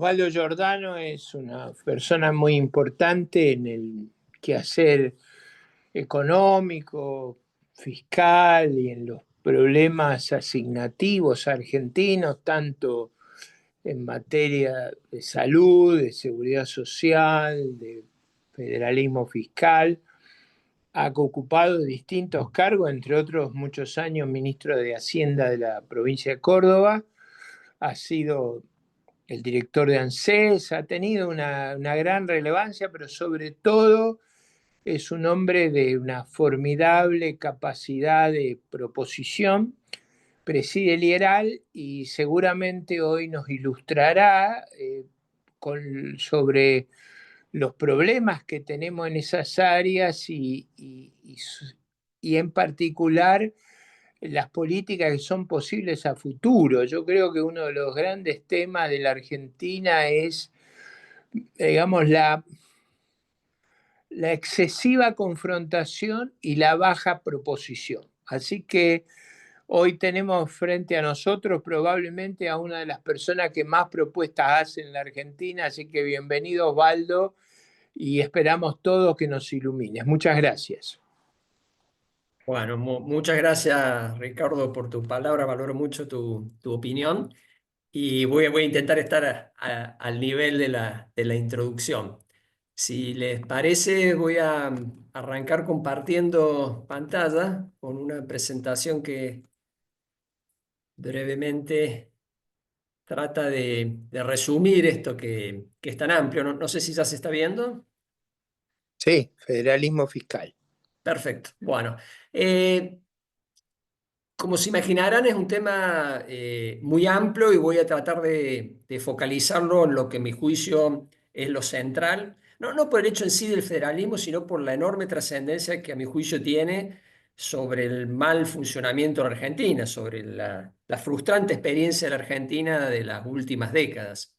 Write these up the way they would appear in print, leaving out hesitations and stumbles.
Osvaldo Giordano es una persona muy importante en el quehacer económico, fiscal y en los problemas asignativos argentinos, tanto en materia de salud, de seguridad social, de federalismo fiscal. Ha ocupado distintos cargos, entre otros muchos años ministro de Hacienda de la provincia de Córdoba. Ha sido el director de ANSES, ha tenido una gran relevancia, pero sobre todo es un hombre de una formidable capacidad de proposición, preside el IERAL y seguramente hoy nos ilustrará sobre los problemas que tenemos en esas áreas y en particular las políticas que son posibles a futuro. Yo creo que uno de los grandes temas de la Argentina es, digamos, la excesiva confrontación y la baja proposición. Así que hoy tenemos frente a nosotros probablemente a una de las personas que más propuestas hace en la Argentina, así que bienvenido Osvaldo y esperamos todos que nos ilumines. Muchas gracias. Bueno, muchas gracias Ricardo por tu palabra, valoro mucho tu opinión y voy a intentar estar al nivel de la introducción. Si les parece, voy a arrancar compartiendo pantalla con una presentación que brevemente trata de resumir esto que es tan amplio. No sé si ya se está viendo. Sí, federalismo fiscal. Perfecto. Bueno, como se imaginarán, es un tema muy amplio y voy a tratar de focalizarlo en lo que a mi juicio es lo central, no por el hecho en sí del federalismo, sino por la enorme trascendencia que a mi juicio tiene sobre el mal funcionamiento de la Argentina, sobre la frustrante experiencia de la Argentina de las últimas décadas.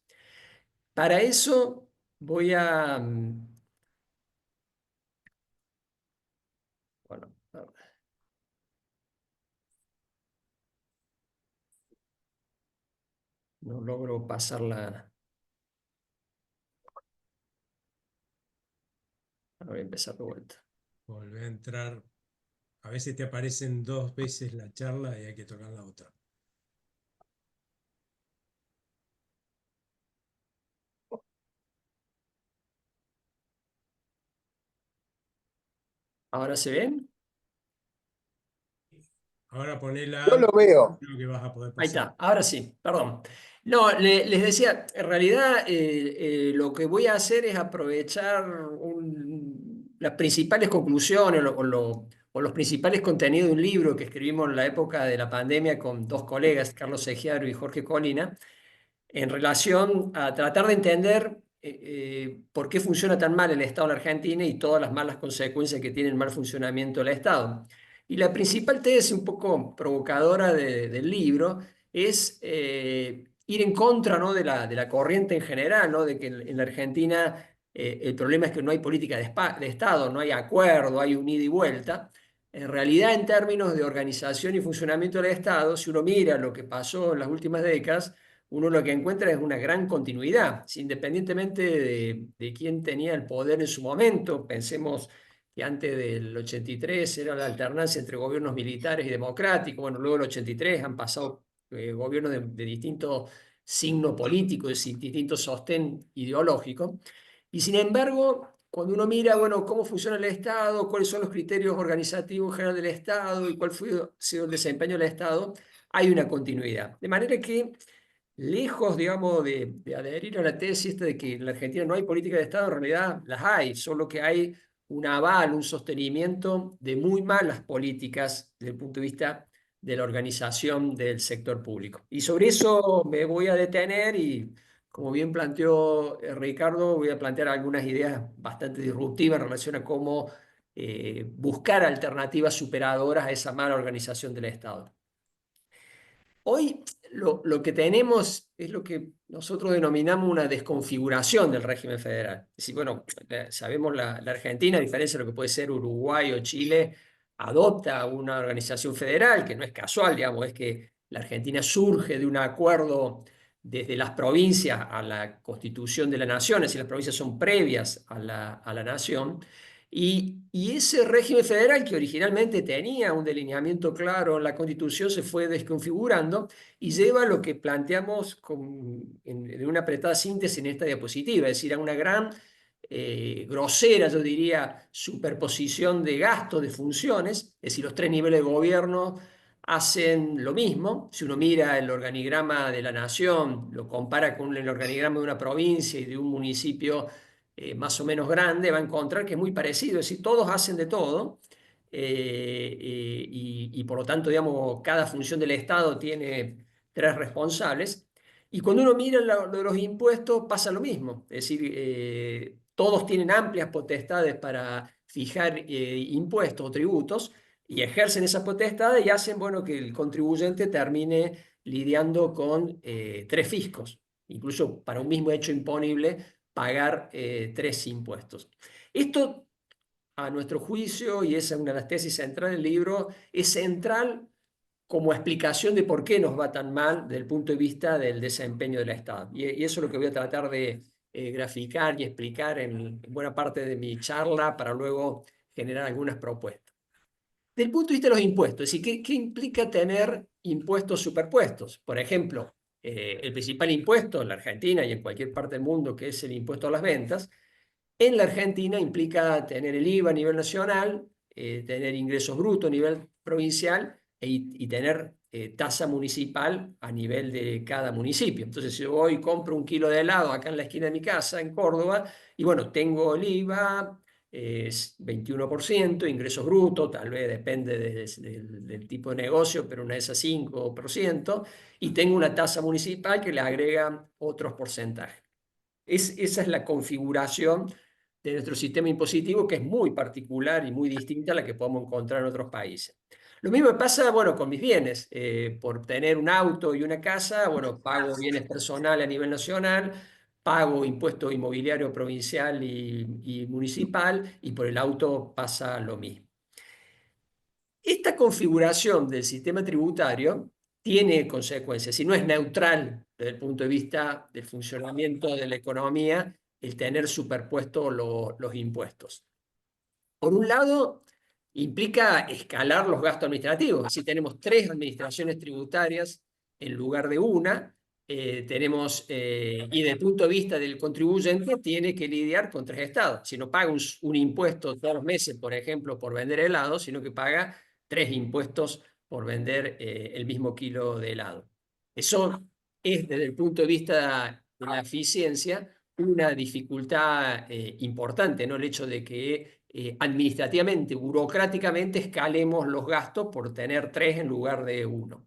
Para eso voy a... Bueno, no logro pasar la... Voy a empezar de vuelta. Volver a entrar. A veces te aparecen dos veces la charla y hay que tocar la otra. ¿Ahora se ven? Ahora Yo ponela. lo veo. Creo que vas a poder Ahí pasar. está, ahora sí, perdón. No, les decía, en realidad lo que voy a hacer es aprovechar las principales conclusiones o los principales contenidos de un libro que escribimos en la época de la pandemia con dos colegas, Carlos Egiaro y Jorge Colina, en relación a tratar de entender por qué funciona tan mal el Estado en la Argentina y todas las malas consecuencias que tiene el mal funcionamiento del Estado. Y la principal tesis, un poco provocadora del libro, es ir en contra, ¿no?, de la corriente en general, ¿no?, de que en la Argentina el problema es que no hay política de Estado, no hay acuerdo, hay un ida y vuelta. En realidad, en términos de organización y funcionamiento del Estado, si uno mira lo que pasó en las últimas décadas, uno lo que encuentra es una gran continuidad, independientemente de quién tenía el poder en su momento. Pensemos que antes del 83 era la alternancia entre gobiernos militares y democráticos. Bueno, luego del 83 han pasado gobiernos de distinto signo político, de distinto sostén ideológico. Y sin embargo, cuando uno mira, bueno, cómo funciona el Estado, cuáles son los criterios organizativos en general del Estado y cuál ha sido el desempeño del Estado, hay una continuidad. De manera que lejos, digamos, de adherir a la tesis esta de que en la Argentina no hay política de Estado, en realidad las hay, solo que hay un aval, un sostenimiento de muy malas políticas desde el punto de vista de la organización del sector público. Y sobre eso me voy a detener y, como bien planteó Ricardo, voy a plantear algunas ideas bastante disruptivas en relación a cómo buscar alternativas superadoras a esa mala organización del Estado. Hoy lo que tenemos es lo que nosotros denominamos una desconfiguración del régimen federal. Es decir, bueno, sabemos la Argentina, a diferencia de lo que puede ser Uruguay o Chile, adopta una organización federal, que no es casual, digamos, es que la Argentina surge de un acuerdo desde las provincias a la constitución de la nación, es decir, las provincias son previas a la nación, y ese régimen federal que originalmente tenía un delineamiento claro en la constitución se fue desconfigurando y lleva a lo que planteamos en una apretada síntesis en esta diapositiva, es decir, a una gran, grosera, yo diría, superposición de gastos, de funciones, es decir, los tres niveles de gobierno hacen lo mismo. Si uno mira el organigrama de la nación, lo compara con el organigrama de una provincia y de un municipio más o menos grande, va a encontrar que es muy parecido, es decir, todos hacen de todo. Y por lo tanto, digamos, cada función del Estado tiene tres responsables. Y cuando uno mira lo de los impuestos, pasa lo mismo. Es decir, todos tienen amplias potestades para fijar impuestos o tributos y ejercen esa potestad y hacen, bueno, que el contribuyente termine lidiando con tres fiscos, incluso para un mismo hecho imponible, pagar tres impuestos. Esto, a nuestro juicio, y esa es una de las tesis centrales del libro, es central como explicación de por qué nos va tan mal desde el punto de vista del desempeño del Estado. Y eso es lo que voy a tratar de graficar y explicar en buena parte de mi charla para luego generar algunas propuestas. Desde el punto de vista de los impuestos, es decir, ¿qué implica tener impuestos superpuestos? Por ejemplo, el principal impuesto en la Argentina y en cualquier parte del mundo, que es el impuesto a las ventas, en la Argentina implica tener el IVA a nivel nacional, tener ingresos brutos a nivel provincial y tener tasa municipal a nivel de cada municipio. Entonces, si yo voy y compro un kilo de helado acá en la esquina de mi casa, en Córdoba, y bueno, tengo el IVA, es 21%, ingresos brutos, tal vez depende del tipo de negocio, pero una de esas 5%, y tengo una tasa municipal que le agrega otros porcentajes. Esa es la configuración de nuestro sistema impositivo, que es muy particular y muy distinta a la que podemos encontrar en otros países. Lo mismo me pasa, bueno, con mis bienes. Por tener un auto y una casa, bueno, pago bienes personales a nivel nacional, pago impuesto inmobiliario provincial y municipal, y por el auto pasa lo mismo. Esta configuración del sistema tributario tiene consecuencias, y no es neutral desde el punto de vista del funcionamiento de la economía el tener superpuestos los impuestos. Por un lado, implica escalar los gastos administrativos. Si tenemos tres administraciones tributarias en lugar de una, tenemos, y desde el punto de vista del contribuyente, tiene que lidiar con tres estados. Si no paga un impuesto todos los meses, por ejemplo, por vender helado, sino que paga tres impuestos por vender el mismo kilo de helado. Eso es, desde el punto de vista de la eficiencia, una dificultad importante, ¿no? El hecho de que administrativamente, burocráticamente, escalemos los gastos por tener tres en lugar de uno.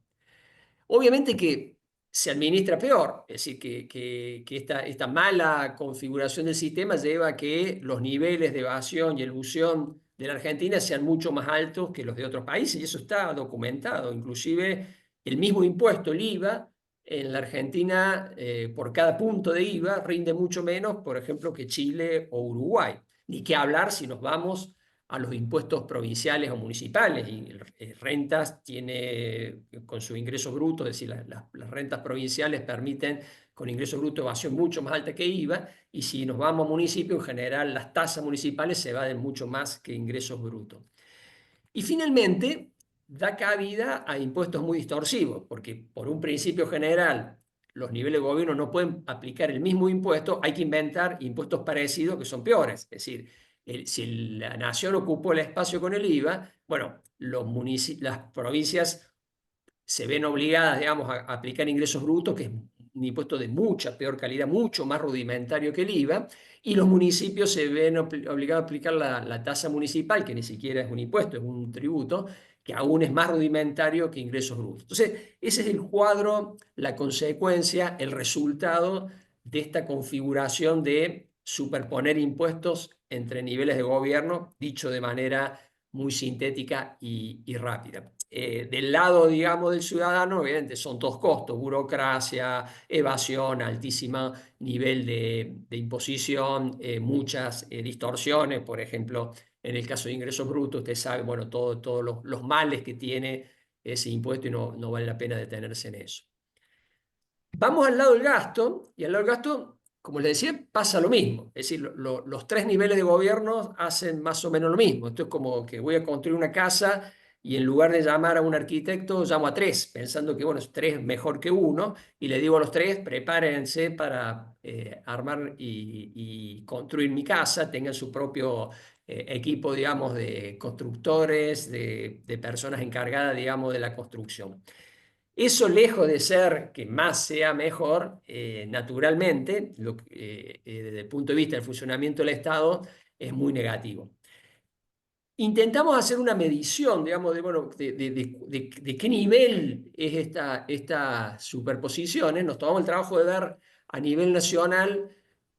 Obviamente que se administra peor, es decir, que esta mala configuración del sistema lleva a que los niveles de evasión y elusión de la Argentina sean mucho más altos que los de otros países, y eso está documentado. Inclusive el mismo impuesto, el IVA, en la Argentina, por cada punto de IVA, rinde mucho menos, por ejemplo, que Chile o Uruguay. Ni qué hablar si nos vamos a los impuestos provinciales o municipales. Y rentas tiene, con su ingreso bruto, es decir, las rentas provinciales permiten con ingreso bruto evasión mucho más alta que IVA, y si nos vamos a municipio, en general las tasas municipales se evaden mucho más que ingresos brutos. Y finalmente, da cabida a impuestos muy distorsivos, porque por un principio general los niveles de gobierno no pueden aplicar el mismo impuesto, hay que inventar impuestos parecidos que son peores. Es decir, si la nación ocupó el espacio con el IVA, bueno, las provincias se ven obligadas, digamos, a aplicar ingresos brutos, que es un impuesto de mucha peor calidad, mucho más rudimentario que el IVA, y los municipios se ven obligados a aplicar la tasa municipal, que ni siquiera es un impuesto, es un tributo, que aún es más rudimentario que ingresos brutos. Entonces, ese es el cuadro, la consecuencia, el resultado de esta configuración de superponer impuestos entre niveles de gobierno, dicho de manera muy sintética y rápida. Del lado, digamos, del ciudadano, obviamente son todos costos: burocracia, evasión, altísimo nivel de imposición, muchas distorsiones. Por ejemplo, en el caso de ingresos brutos, usted sabe, bueno, todos los males que tiene ese impuesto, y no vale la pena detenerse en eso. Vamos al lado del gasto, y al lado del gasto, como les decía, pasa lo mismo. Es decir, los tres niveles de gobierno hacen más o menos lo mismo. Esto es como que voy a construir una casa y en lugar de llamar a un arquitecto, llamo a tres, pensando que, bueno, tres es mejor que uno, y le digo a los tres, prepárense para armar y construir mi casa, tengan su propio equipo, digamos, de constructores, de personas encargadas, digamos, de la construcción. Eso, lejos de ser que más sea mejor, naturalmente, desde el punto de vista del funcionamiento del Estado, es muy negativo. Intentamos hacer una medición, digamos, bueno, de qué nivel es esta superposiciones. Nos tomamos el trabajo de ver a nivel nacional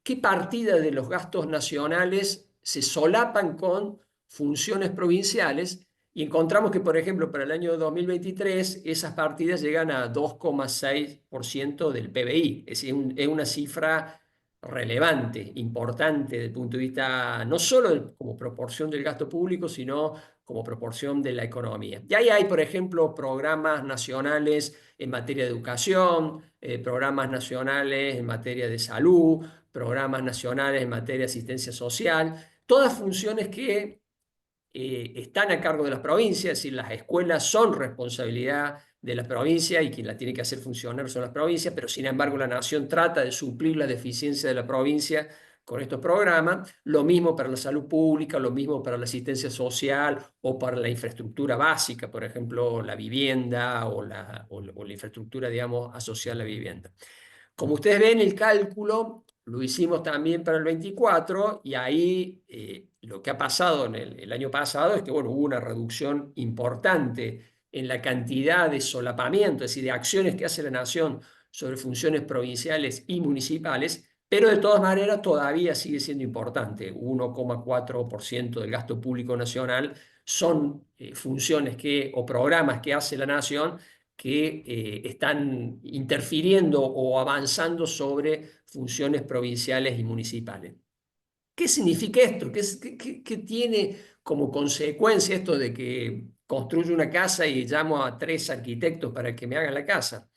qué partidas de los gastos nacionales se solapan con funciones provinciales y encontramos que, por ejemplo, para el año 2023 esas partidas llegan a 2,6% del PBI. Es decir, es una cifra relevante, importante desde el punto de vista no solo como proporción del gasto público, sino como proporción de la economía. Y ahí hay, por ejemplo, programas nacionales en materia de educación, programas nacionales en materia de salud, programas nacionales en materia de asistencia social, todas funciones que están a cargo de las provincias, es decir, las escuelas son responsabilidad de la provincia y quien la tiene que hacer funcionar son las provincias, pero sin embargo la nación trata de suplir la deficiencia de la provincia con estos programas, lo mismo para la salud pública, lo mismo para la asistencia social o para la infraestructura básica, por ejemplo, la vivienda o la infraestructura, digamos, asociada a la vivienda. Como ustedes ven, el cálculo lo hicimos también para el 24 y ahí lo que ha pasado en el año pasado es que, bueno, hubo una reducción importante en la cantidad de solapamiento, es decir, de acciones que hace la nación sobre funciones provinciales y municipales, pero de todas maneras todavía sigue siendo importante. 1,4% del gasto público nacional son funciones o programas que hace la nación que están interfiriendo o avanzando sobre funciones provinciales y municipales. ¿Qué significa esto? ¿Qué tiene como consecuencia esto de que construyo una casa y llamo a tres arquitectos para que me hagan la casa?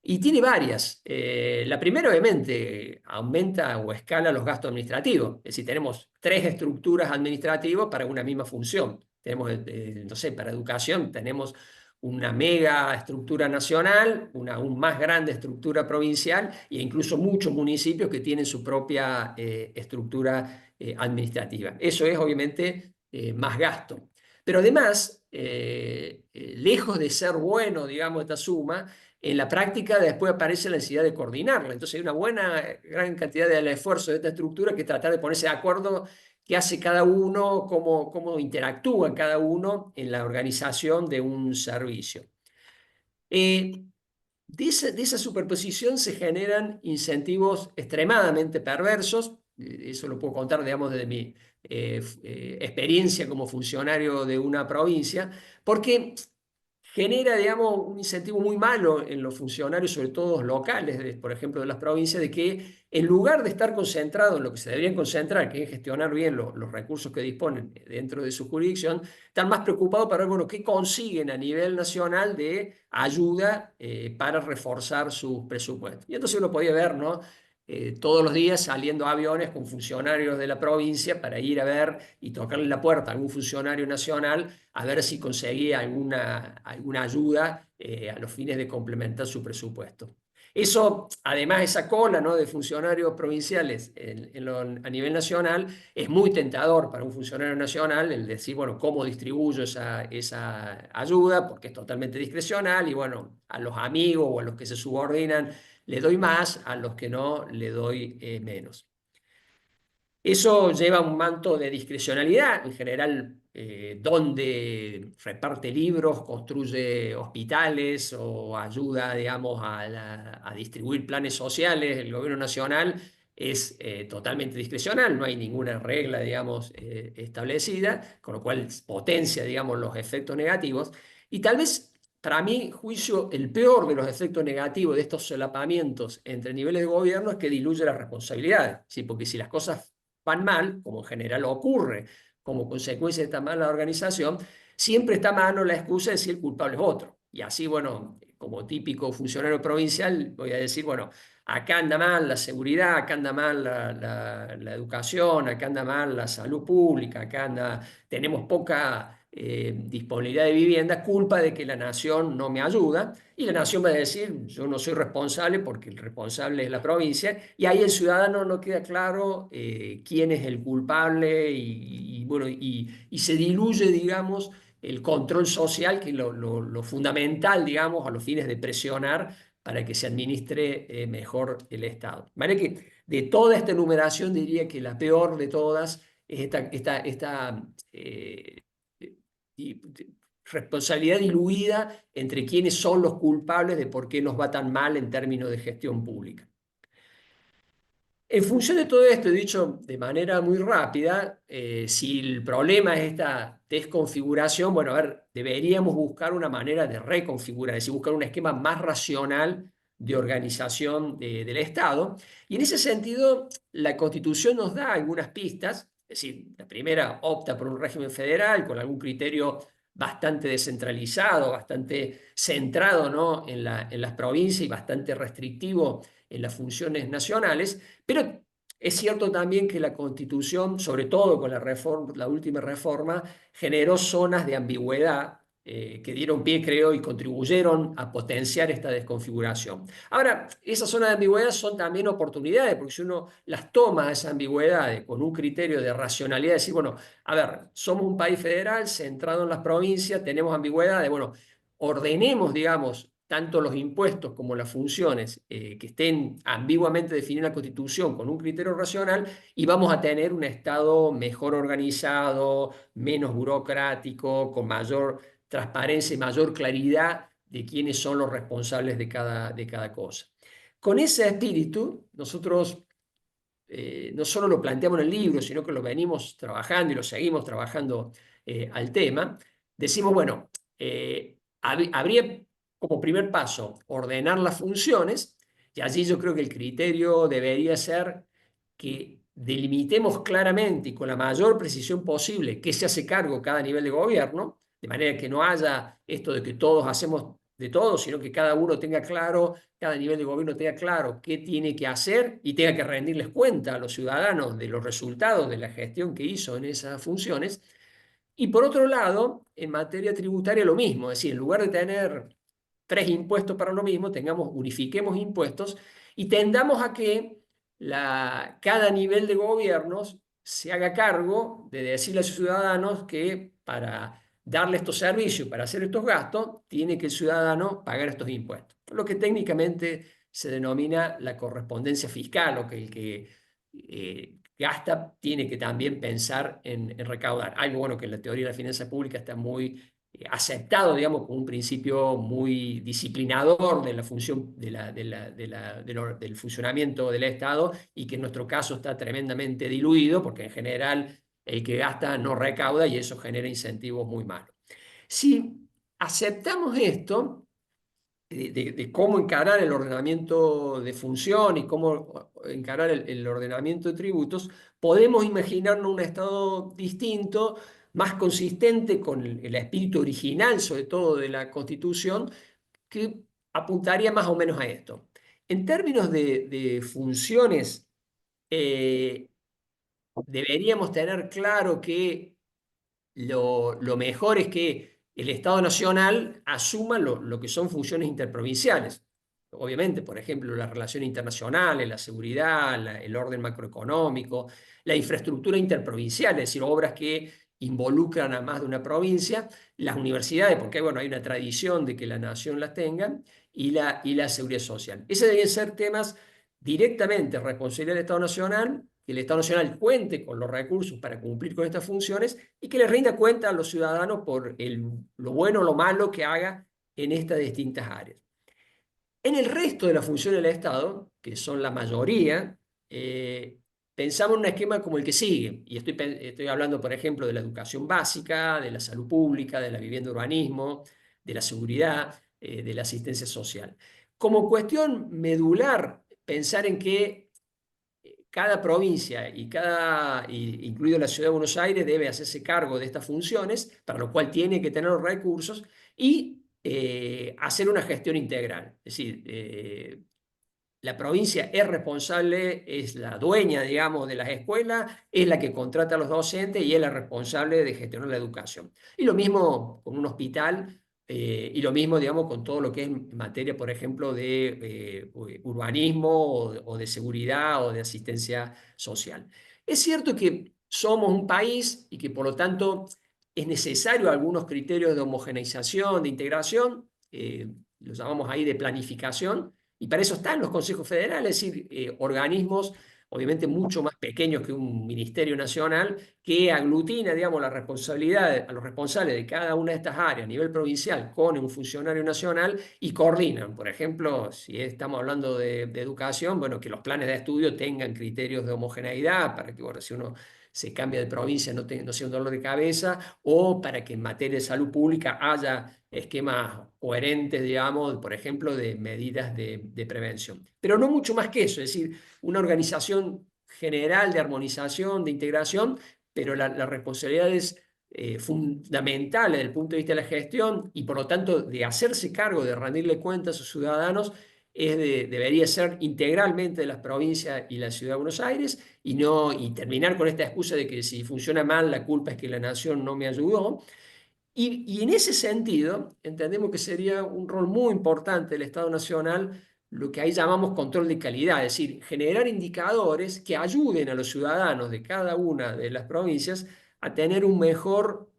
Y tiene varias. La primera, obviamente, aumenta o escala los gastos administrativos. Es decir, tenemos tres estructuras administrativas para una misma función. Tenemos, no sé, para educación tenemos una mega estructura nacional, una aún más grande estructura provincial e incluso muchos municipios que tienen su propia estructura administrativa. Eso es, obviamente, más gasto. Pero además, lejos de ser bueno, digamos, esta suma, en la práctica después aparece la necesidad de coordinarla. Entonces hay una gran cantidad de esfuerzo de esta estructura que tratar de ponerse de acuerdo qué hace cada uno, cómo interactúa cada uno en la organización de un servicio. De esa superposición se generan incentivos extremadamente perversos. Eso lo puedo contar, digamos, desde mi experiencia como funcionario de una provincia, porque genera, digamos, un incentivo muy malo en los funcionarios, sobre todo locales, por ejemplo, de las provincias, de que en lugar de estar concentrados en lo que se deberían concentrar, que es gestionar bien los recursos que disponen dentro de su jurisdicción, están más preocupados para ver, bueno, qué consiguen a nivel nacional de ayuda para reforzar sus presupuestos. Y entonces uno podía ver, ¿no? Todos los días saliendo aviones con funcionarios de la provincia para ir a ver y tocarle la puerta a algún funcionario nacional a ver si conseguía alguna ayuda a los fines de complementar su presupuesto. Eso, además, esa cola, ¿no?, de funcionarios provinciales a nivel nacional es muy tentador para un funcionario nacional el decir, bueno, ¿cómo distribuyo esa ayuda? Porque es totalmente discrecional y, bueno, a los amigos o a los que se subordinan le doy más, a los que no le doy menos. Eso lleva un manto de discrecionalidad, en general, donde reparte libros, construye hospitales o ayuda, digamos, a distribuir planes sociales. El gobierno nacional es totalmente discrecional, no hay ninguna regla, digamos, establecida, con lo cual potencia, digamos, los efectos negativos. Y tal vez, para mi juicio, el peor de los efectos negativos de estos solapamientos entre niveles de gobierno es que diluye las responsabilidades, ¿sí? Porque si las cosas van mal, como en general ocurre como consecuencia de esta mala organización, siempre está a mano la excusa de si el culpable es otro. Y así, bueno, como típico funcionario provincial, voy a decir, bueno, acá anda mal la seguridad, acá anda mal la educación, acá anda mal la salud pública, tenemos poca disponibilidad de vivienda, culpa de que la nación no me ayuda, y la nación va a decir, yo no soy responsable porque el responsable es la provincia, y ahí el ciudadano no queda claro quién es el culpable, bueno, y se diluye, digamos, el control social, que es lo fundamental, digamos, a los fines de presionar para que se administre mejor el Estado. De manera que de toda esta enumeración diría que la peor de todas es esta y- responsabilidad diluida entre quiénes son los culpables de por qué nos va tan mal en términos de gestión pública. En función de todo esto, dicho de manera muy rápida, si el problema es esta desconfiguración, bueno, a ver, deberíamos buscar una manera de reconfigurar, es decir, buscar un esquema más racional de organización del Estado. Y en ese sentido, la Constitución nos da algunas pistas, es decir, la primera opta por un régimen federal con algún criterio bastante descentralizado, bastante centrado, ¿no?, en las provincias y bastante restrictivo en las funciones nacionales, pero es cierto también que la Constitución, sobre todo con la última reforma, generó zonas de ambigüedad que dieron pie, creo, y contribuyeron a potenciar esta desconfiguración. Ahora, esas zonas de ambigüedad son también oportunidades, porque si uno las toma, esas ambigüedades, con un criterio de racionalidad, decir, bueno, a ver, somos un país federal centrado en las provincias, tenemos ambigüedades, bueno, ordenemos, digamos, tanto los impuestos como las funciones que estén ambiguamente definidas en la Constitución con un criterio racional, y vamos a tener un Estado mejor organizado, menos burocrático, con mayor transparencia y mayor claridad de quiénes son los responsables de cada cosa. Con ese espíritu, nosotros no solo lo planteamos en el libro, sino que lo venimos trabajando y lo seguimos trabajando al tema. Decimos, bueno, habría como primer paso ordenar las funciones, y allí yo creo que el criterio debería ser que delimitemos claramente y con la mayor precisión posible qué se hace cargo cada nivel de gobierno, de manera que no haya esto de que todos hacemos de todo, sino que cada uno tenga claro, cada nivel de gobierno tenga claro qué tiene que hacer y tenga que rendirles cuenta a los ciudadanos de los resultados de la gestión que hizo en esas funciones. Y por otro lado, en materia tributaria lo mismo, es decir, en lugar de tener 3 impuestos para lo mismo, unifiquemos impuestos y tendamos a que cada nivel de gobiernos se haga cargo de decirle a sus ciudadanos que para darle estos servicios, para hacer estos gastos, tiene que el ciudadano pagar estos impuestos. Lo que técnicamente se denomina la correspondencia fiscal, o que el que gasta tiene que también pensar en recaudar. Algo bueno que en la teoría de la finanza pública está muy aceptado, digamos, como un principio muy disciplinador de la función del funcionamiento del Estado, y que en nuestro caso está tremendamente diluido, porque en general el que gasta no recauda y eso genera incentivos muy malos. Si aceptamos esto, de cómo encarar el ordenamiento de función y cómo encarar el ordenamiento de tributos, podemos imaginarnos un Estado distinto, más consistente con el espíritu original, sobre todo de la Constitución, que apuntaría más o menos a esto. En términos de funciones, deberíamos tener claro que lo mejor es que el Estado Nacional asuma lo que son funciones interprovinciales. Obviamente, por ejemplo, las relaciones internacionales, la seguridad, el orden macroeconómico, la infraestructura interprovincial, es decir, obras que involucran a más de una provincia, las universidades, porque bueno, hay una tradición de que la nación las tenga, y la seguridad social. Esos deben ser temas directamente responsabilidad del Estado Nacional, que el Estado Nacional cuente con los recursos para cumplir con estas funciones y que les rinda cuenta a los ciudadanos por lo bueno o lo malo que haga en estas distintas áreas. En el resto de las funciones del Estado, que son la mayoría, pensamos en un esquema como el que sigue, y estoy hablando, por ejemplo, de la educación básica, de la salud pública, de la vivienda, urbanismo, de la seguridad, de la asistencia social. Como cuestión medular, pensar en que cada provincia incluido la ciudad de Buenos Aires, debe hacerse cargo de estas funciones, para lo cual tiene que tener los recursos, y hacer una gestión integral. Es decir, la provincia es responsable, es la dueña, digamos, de las escuelas, es la que contrata a los docentes y es la responsable de gestionar la educación. Y lo mismo con un hospital, y lo mismo, digamos, con todo lo que es en materia, por ejemplo, de urbanismo o de seguridad o de asistencia social. Es cierto que somos un país y que por lo tanto es necesario algunos criterios de homogeneización, de integración, los llamamos ahí de planificación, y para eso están los consejos federales, es decir, organismos obviamente mucho más pequeños que un ministerio nacional, que aglutina, digamos, la responsabilidad a los responsables de cada una de estas áreas a nivel provincial con un funcionario nacional y coordinan. Por ejemplo, si estamos hablando de educación, bueno, que los planes de estudio tengan criterios de homogeneidad para que, bueno, si uno se cambia de provincia no sea un dolor de cabeza, o para que en materia de salud pública haya esquemas coherentes, digamos, por ejemplo, de medidas de prevención. Pero no mucho más que eso, es decir, una organización general de armonización, de integración, pero la responsabilidad es fundamental desde el punto de vista de la gestión y por lo tanto de hacerse cargo de rendirle cuentas a sus ciudadanos debería ser integralmente de las provincias y la ciudad de Buenos Aires y terminar con esta excusa de que si funciona mal la culpa es que la nación no me ayudó. Y en ese sentido, entendemos que sería un rol muy importante del Estado Nacional lo que ahí llamamos control de calidad, es decir, generar indicadores que ayuden a los ciudadanos de cada una de las provincias a tener un mejor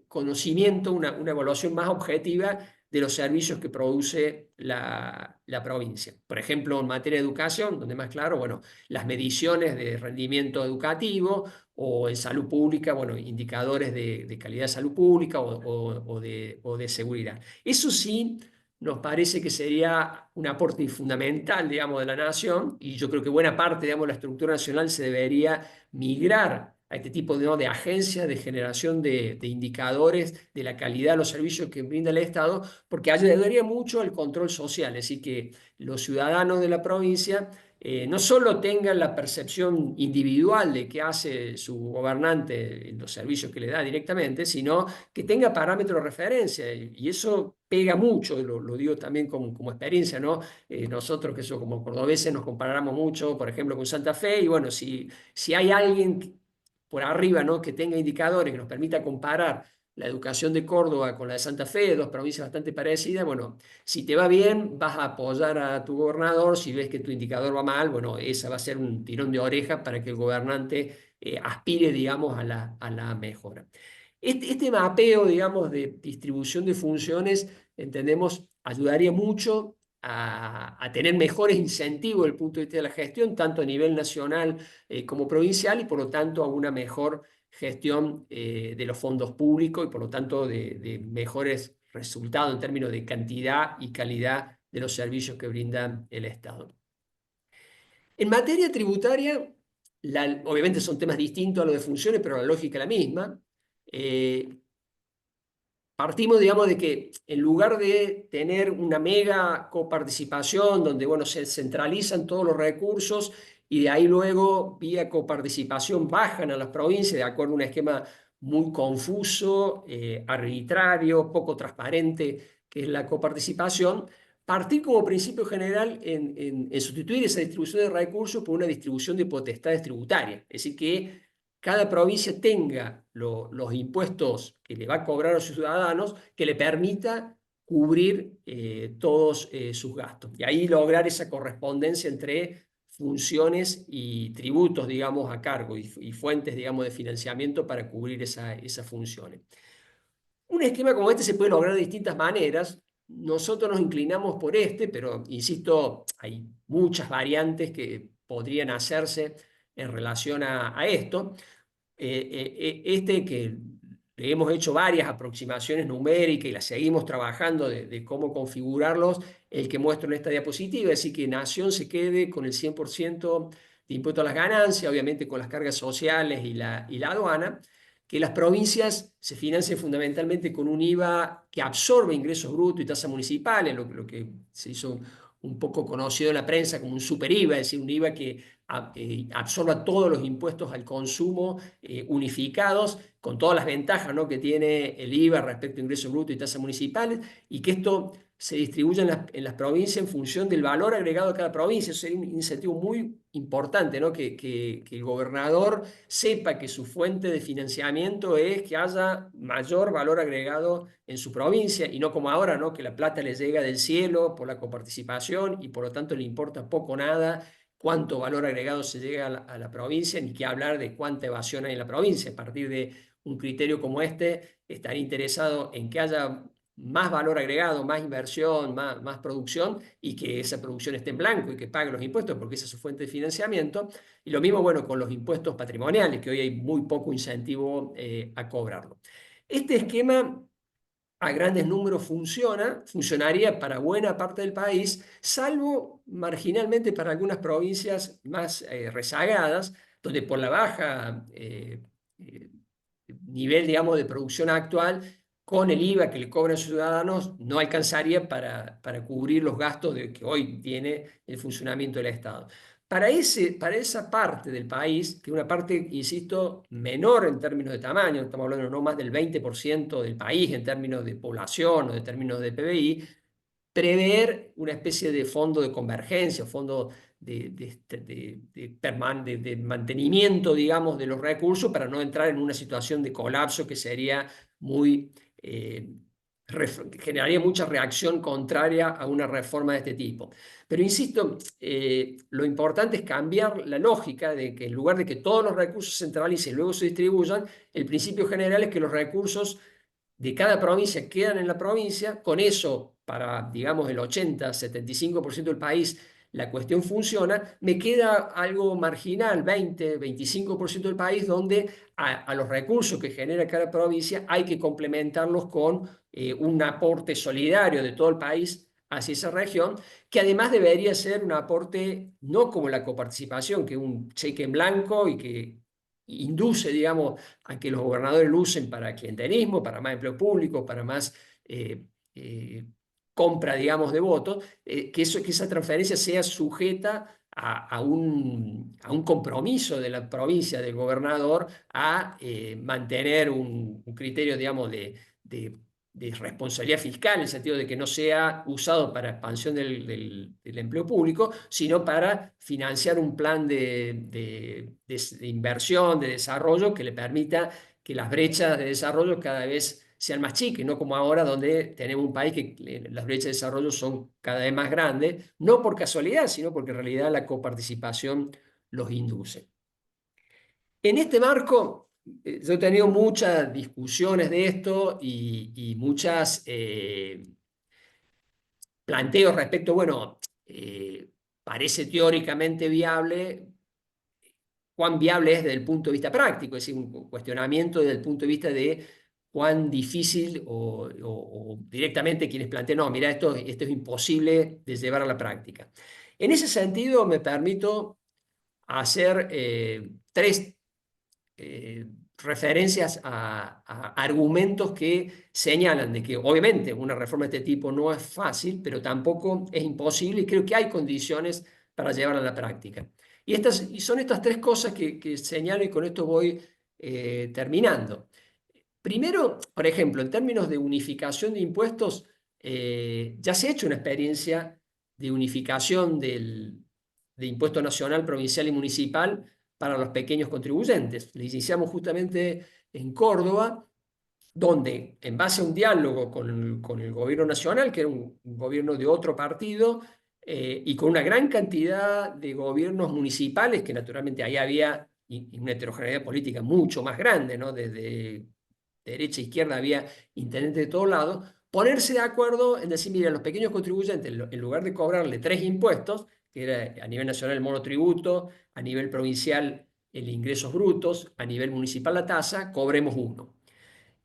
conocimiento, una evaluación más objetiva de los servicios que produce la provincia. Por ejemplo, en materia de educación, donde más claro, bueno, las mediciones de rendimiento educativo, o en salud pública, bueno, indicadores de calidad de salud pública o de seguridad. Eso sí, nos parece que sería un aporte fundamental, digamos, de la nación, y yo creo que buena parte, digamos, de la estructura nacional se debería migrar a este tipo de agencias de generación de indicadores de la calidad de los servicios que brinda el Estado, porque ayudaría mucho al control social, es decir, que los ciudadanos de la provincia no solo tengan la percepción individual de qué hace su gobernante en los servicios que le da directamente, sino que tenga parámetros de referencia. Y eso pega mucho, y lo digo también como experiencia, ¿no? Nosotros que somos como cordobeses nos comparamos mucho, por ejemplo, con Santa Fe, y bueno, si hay alguien por arriba, ¿no?, que tenga indicadores que nos permita comparar la educación de Córdoba con la de Santa Fe, dos provincias bastante parecidas, bueno, si te va bien, vas a apoyar a tu gobernador. Si ves que tu indicador va mal, bueno, esa va a ser un tirón de oreja para que el gobernante aspire, digamos, a la mejora. Este mapeo, digamos, de distribución de funciones, entendemos, ayudaría mucho a tener mejores incentivos desde el punto de vista de la gestión, tanto a nivel nacional como provincial, y por lo tanto a una mejor gestión de los fondos públicos y por lo tanto de mejores resultados en términos de cantidad y calidad de los servicios que brinda el Estado. En materia tributaria, obviamente son temas distintos a los de funciones, pero la lógica es la misma. Partimos, digamos, de que en lugar de tener una mega coparticipación donde, bueno, se centralizan todos los recursos y de ahí luego, vía coparticipación, bajan a las provincias de acuerdo a un esquema muy confuso, arbitrario, poco transparente, que es la coparticipación, partir como principio general en sustituir esa distribución de recursos por una distribución de potestades tributarias. Es decir, que cada provincia tenga los impuestos que le va a cobrar a sus ciudadanos que le permita cubrir todos sus gastos. Y ahí lograr esa correspondencia entre funciones y tributos, digamos, a cargo y fuentes, digamos, de financiamiento para cubrir esas funciones. Un esquema como este se puede lograr de distintas maneras. Nosotros nos inclinamos por este, pero insisto, hay muchas variantes que podrían hacerse en relación a esto. Este que le hemos hecho varias aproximaciones numéricas y las seguimos trabajando de cómo configurarlos, el que muestro en esta diapositiva, es decir, que Nación se quede con el 100% de impuesto a las ganancias, obviamente con las cargas sociales y la aduana, que las provincias se financien fundamentalmente con un IVA que absorbe ingresos brutos y tasas municipales, lo que se hizo un poco conocido en la prensa como un super IVA, es decir, un IVA que absorba todos los impuestos al consumo unificados, con todas las ventajas, ¿no?, que tiene el IVA respecto a ingresos brutos y tasas municipales, y que esto se distribuya en las provincias en función del valor agregado de cada provincia. Eso sería un incentivo muy importante, ¿no?, que el gobernador sepa que su fuente de financiamiento es que haya mayor valor agregado en su provincia, y no como ahora, ¿no?, que la plata le llega del cielo por la coparticipación y por lo tanto le importa poco o nada cuánto valor agregado se llega a la provincia, ni qué hablar de cuánta evasión hay en la provincia. A partir de un criterio como este, estaría interesado en que haya más valor agregado, más inversión, más producción, y que esa producción esté en blanco y que pague los impuestos, porque esa es su fuente de financiamiento. Y lo mismo, bueno, con los impuestos patrimoniales, que hoy hay muy poco incentivo a cobrarlo. Este esquema a grandes números funcionaría para buena parte del país, salvo marginalmente para algunas provincias más rezagadas, donde por la baja eh, nivel, digamos, de producción actual, con el IVA que le cobran los ciudadanos, no alcanzaría para cubrir los gastos que hoy tiene el funcionamiento del Estado. Para esa parte del país, que es una parte, insisto, menor en términos de tamaño, estamos hablando no más del 20% del país en términos de población o en términos de PBI, prever una especie de fondo de convergencia, fondo de mantenimiento, digamos, de los recursos, para no entrar en una situación de colapso que sería muy... generaría mucha reacción contraria a una reforma de este tipo. Pero insisto, lo importante es cambiar la lógica de que en lugar de que todos los recursos se centralicen y luego se distribuyan, el principio general es que los recursos de cada provincia quedan en la provincia. Con eso, para, digamos, el 80-75% del país, la cuestión funciona. Me queda algo marginal, 20-25% del país, donde a los recursos que genera cada provincia hay que complementarlos con un aporte solidario de todo el país hacia esa región, que además debería ser un aporte no como la coparticipación, que es un cheque en blanco y que induce, digamos, a que los gobernadores lo usen para clientelismo, para más empleo público, para más eh, eh, compra, digamos, de votos, que esa transferencia sea sujeta a un compromiso de la provincia, del gobernador, a mantener un criterio, digamos, de responsabilidad fiscal, en el sentido de que no sea usado para expansión del empleo público, sino para financiar un plan de inversión, de desarrollo, que le permita que las brechas de desarrollo cada vez sean más chicas, no como ahora, donde tenemos un país que las brechas de desarrollo son cada vez más grandes, no por casualidad, sino porque en realidad la coparticipación los induce. En este marco, yo he tenido muchas discusiones de esto y muchas planteos respecto, bueno, parece teóricamente viable. ¿Cuán viable es desde el punto de vista práctico? Es decir, un cuestionamiento desde el punto de vista de cuán difícil o directamente quienes plantean, no, mira, esto es imposible de llevar a la práctica. En ese sentido, me permito hacer tres referencias a argumentos que señalan de que obviamente una reforma de este tipo no es fácil, pero tampoco es imposible, y creo que hay condiciones para llevarla a la práctica. Y son estas tres cosas que señalo, y con esto voy terminando. Primero, por ejemplo, en términos de unificación de impuestos, ya se ha hecho una experiencia de unificación de impuesto nacional, provincial y municipal para los pequeños contribuyentes. Le iniciamos justamente en Córdoba, donde en base a un diálogo con el gobierno nacional, que era un gobierno de otro partido, y con una gran cantidad de gobiernos municipales, que naturalmente ahí había una heterogeneidad política mucho más grande, ¿no? Desde derecha e izquierda había intendentes de todos lados, ponerse de acuerdo en decir, mira, los pequeños contribuyentes, en lugar de cobrarle 3 impuestos, que era a nivel nacional el monotributo, a nivel provincial el ingresos brutos, a nivel municipal la tasa, cobremos uno.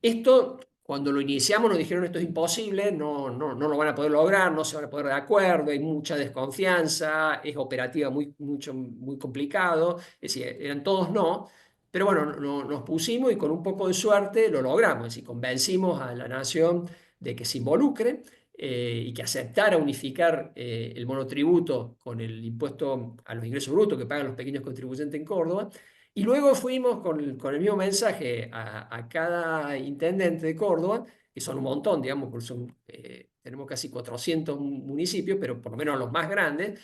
Esto, cuando lo iniciamos, nos dijeron esto es imposible, no lo van a poder lograr, no se van a poner de acuerdo, hay mucha desconfianza, es operativa muy complicado, es decir, eran todos no. Pero bueno, nos pusimos y con un poco de suerte lo logramos, es decir, convencimos a la nación de que se involucre. y que aceptara unificar el monotributo con el impuesto a los ingresos brutos que pagan los pequeños contribuyentes en Córdoba. Y luego fuimos con el mismo mensaje a cada intendente de Córdoba, que son un montón, digamos, porque tenemos casi 400 municipios, pero por lo menos los más grandes,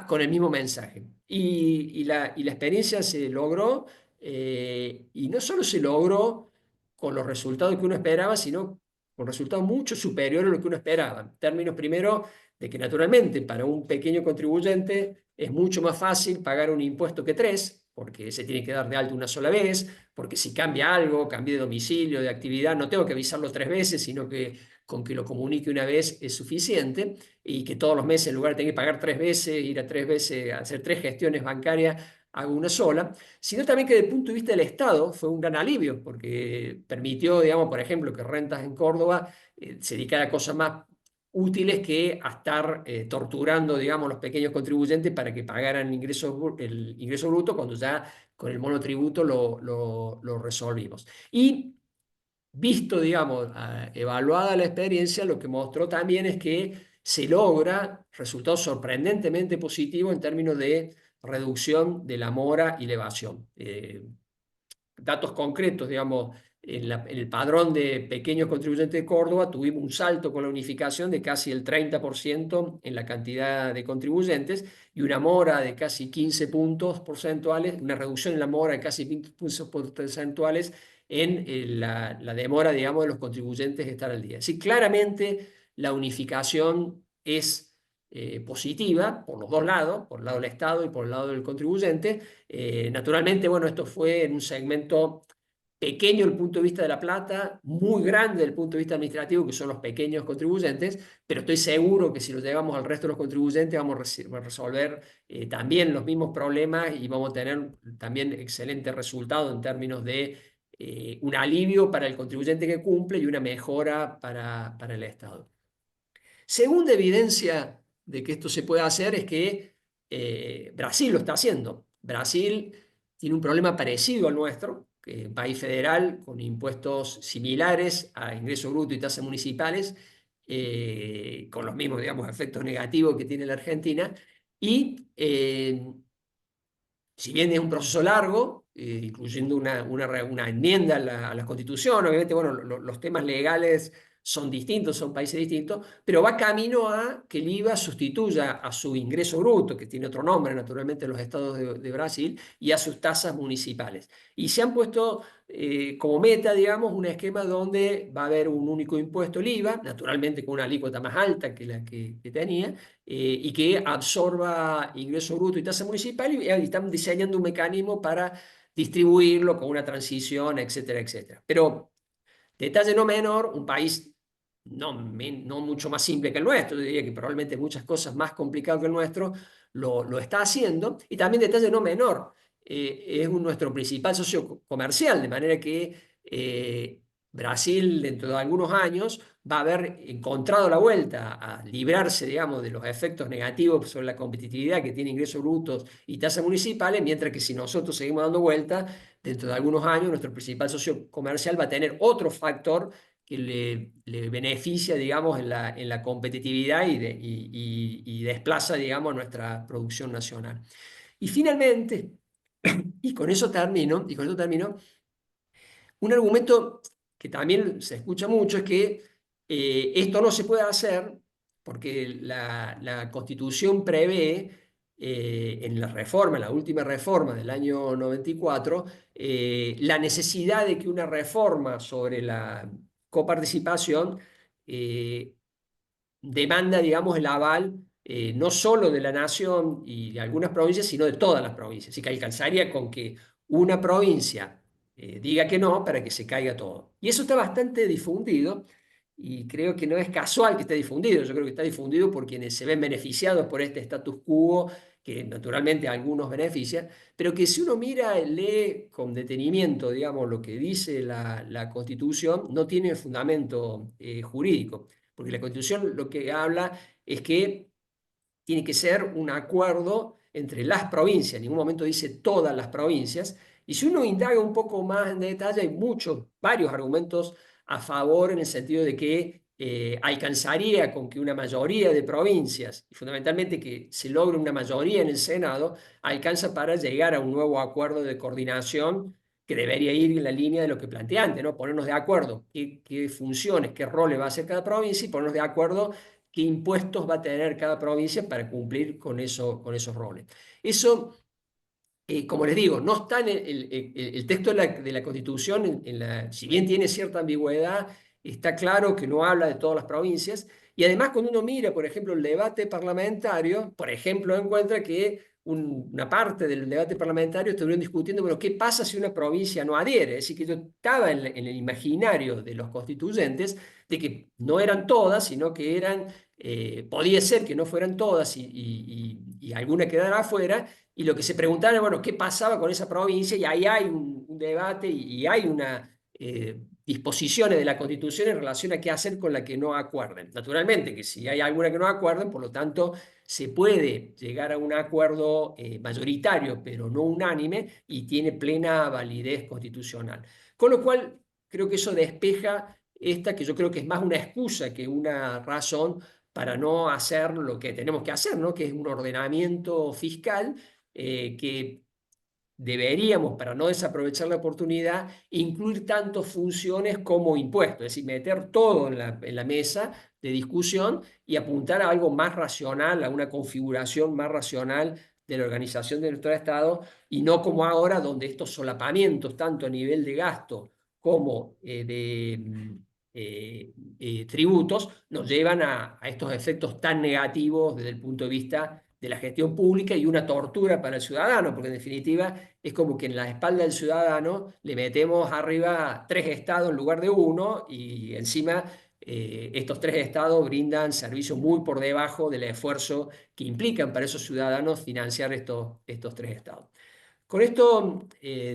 con el mismo mensaje. Y la experiencia se logró, y no solo se logró con los resultados que uno esperaba, sino con resultados mucho superiores a lo que uno esperaba. En términos, primero, de que naturalmente para un pequeño contribuyente es mucho más fácil pagar un impuesto que tres, porque se tiene que dar de alta una sola vez, porque si cambia algo, cambia de domicilio, de actividad, no tengo que avisarlo 3 veces, sino que con que lo comunique una vez es suficiente, y que todos los meses, en lugar de tener que pagar 3 veces, ir a 3 veces, hacer 3 gestiones bancarias, hago una sola, sino también que desde el punto de vista del Estado fue un gran alivio, porque permitió, digamos, por ejemplo, que Rentas en Córdoba se dedicara a cosas más útiles que a estar torturando, digamos, los pequeños contribuyentes para que pagaran el ingreso bruto, cuando ya con el monotributo lo resolvimos. Y visto, digamos, evaluada la experiencia, lo que mostró también es que se logra resultados sorprendentemente positivos en términos de reducción de la mora y la evasión. Datos concretos, digamos, en el padrón de pequeños contribuyentes de Córdoba tuvimos un salto con la unificación de casi el 30% en la cantidad de contribuyentes, y una mora de casi 15 puntos porcentuales, una reducción en la mora de casi 20 puntos porcentuales en la demora, digamos, de los contribuyentes de estar al día. Así, claramente la unificación es positiva por los dos lados, por el lado del Estado y por el lado del contribuyente. Naturalmente, bueno, esto fue en un segmento pequeño desde el punto de vista de La Plata, muy grande desde el punto de vista administrativo, que son los pequeños contribuyentes, pero estoy seguro que si lo llevamos al resto de los contribuyentes vamos a resolver también los mismos problemas, y vamos a tener también excelentes resultados en términos de un alivio para el contribuyente que cumple y una mejora para el Estado. Segunda evidencia de que esto se puede hacer es que Brasil lo está haciendo. Brasil tiene un problema parecido al nuestro, que es un país federal con impuestos similares a ingreso bruto y tasas municipales, con los mismos, digamos, efectos negativos que tiene la Argentina. Y si bien es un proceso largo, incluyendo una enmienda a la Constitución, obviamente, bueno, los temas legales son distintos, son países distintos, pero va camino a que el IVA sustituya a su ingreso bruto, que tiene otro nombre, naturalmente, en los estados de Brasil, y a sus tasas municipales. Y se han puesto como meta, digamos, un esquema donde va a haber un único impuesto, el IVA, naturalmente con una alícuota más alta que la que tenía, y que absorba ingreso bruto y tasa municipal, y están diseñando un mecanismo para distribuirlo con una transición, etcétera, etcétera. Pero detalle no menor, un país no mucho más simple que el nuestro, yo diría que probablemente muchas cosas más complicadas que el nuestro, lo está haciendo. Y también detalle no menor, es nuestro principal socio comercial, de manera que Brasil dentro de algunos años va a haber encontrado la vuelta a librarse, digamos, de los efectos negativos sobre la competitividad que tiene ingresos brutos y tasas municipales, mientras que si nosotros seguimos dando vuelta, dentro de algunos años nuestro principal socio comercial va a tener otro factor que le beneficia, digamos, en la competitividad y desplaza, digamos, nuestra producción nacional. Y finalmente, y con eso termino, un argumento que también se escucha mucho es que esto no se puede hacer porque la Constitución prevé en la reforma, en la última reforma del año 94, la necesidad de que una reforma sobre la coparticipación demanda, digamos, el aval no solo de la nación y de algunas provincias, sino de todas las provincias. Así que alcanzaría con que una provincia diga que no para que se caiga todo. Y eso está bastante difundido, y creo que no es casual que esté difundido. Yo creo que está difundido por quienes se ven beneficiados por este status quo, que naturalmente a algunos beneficia, pero que si uno mira, lee con detenimiento, digamos, lo que dice la Constitución, no tiene fundamento jurídico. Porque la Constitución lo que habla es que tiene que ser un acuerdo entre las provincias, en ningún momento dice todas las provincias, y si uno indaga un poco más en detalle, hay varios argumentos a favor, en el sentido de que alcanzaría con que una mayoría de provincias, y fundamentalmente que se logre una mayoría en el Senado, alcanza para llegar a un nuevo acuerdo de coordinación que debería ir en la línea de lo que planteé antes, ¿no? Ponernos de acuerdo qué funciones, qué roles va a hacer cada provincia y ponernos de acuerdo qué impuestos va a tener cada provincia para cumplir con esos roles. Eso, como les digo, no está en el texto de la Constitución, si bien tiene cierta ambigüedad, está claro que no habla de todas las provincias. Y además, cuando uno mira, por ejemplo, el debate parlamentario, por ejemplo, encuentra que una parte del debate parlamentario estuvieron discutiendo, bueno, ¿qué pasa si una provincia no adhiere? Es decir, que yo estaba en el imaginario de los constituyentes de que no eran todas, sino que podía ser que no fueran todas y alguna quedara afuera, y lo que se preguntaba era, bueno, ¿qué pasaba con esa provincia? Y ahí hay un debate y hay una disposiciones de la Constitución en relación a qué hacer con la que no acuerden. Naturalmente que si hay alguna que no acuerden, por lo tanto, se puede llegar a un acuerdo mayoritario, pero no unánime, y tiene plena validez constitucional. Con lo cual, creo que eso despeja esta, que yo creo que es más una excusa que una razón para no hacer lo que tenemos que hacer, ¿no? Que es un ordenamiento fiscal que deberíamos, para no desaprovechar la oportunidad, incluir tanto funciones como impuestos, es decir, meter todo en la mesa de discusión y apuntar a algo más racional, a una configuración más racional de la organización de nuestro Estado, y no como ahora, donde estos solapamientos, tanto a nivel de gasto como tributos, nos llevan a estos efectos tan negativos desde el punto de vista de la gestión pública y una tortura para el ciudadano, porque en definitiva es como que en la espalda del ciudadano le metemos arriba 3 estados en lugar de uno, y encima estos 3 estados brindan servicios muy por debajo del esfuerzo que implican para esos ciudadanos financiar estos 3 estados. Con esto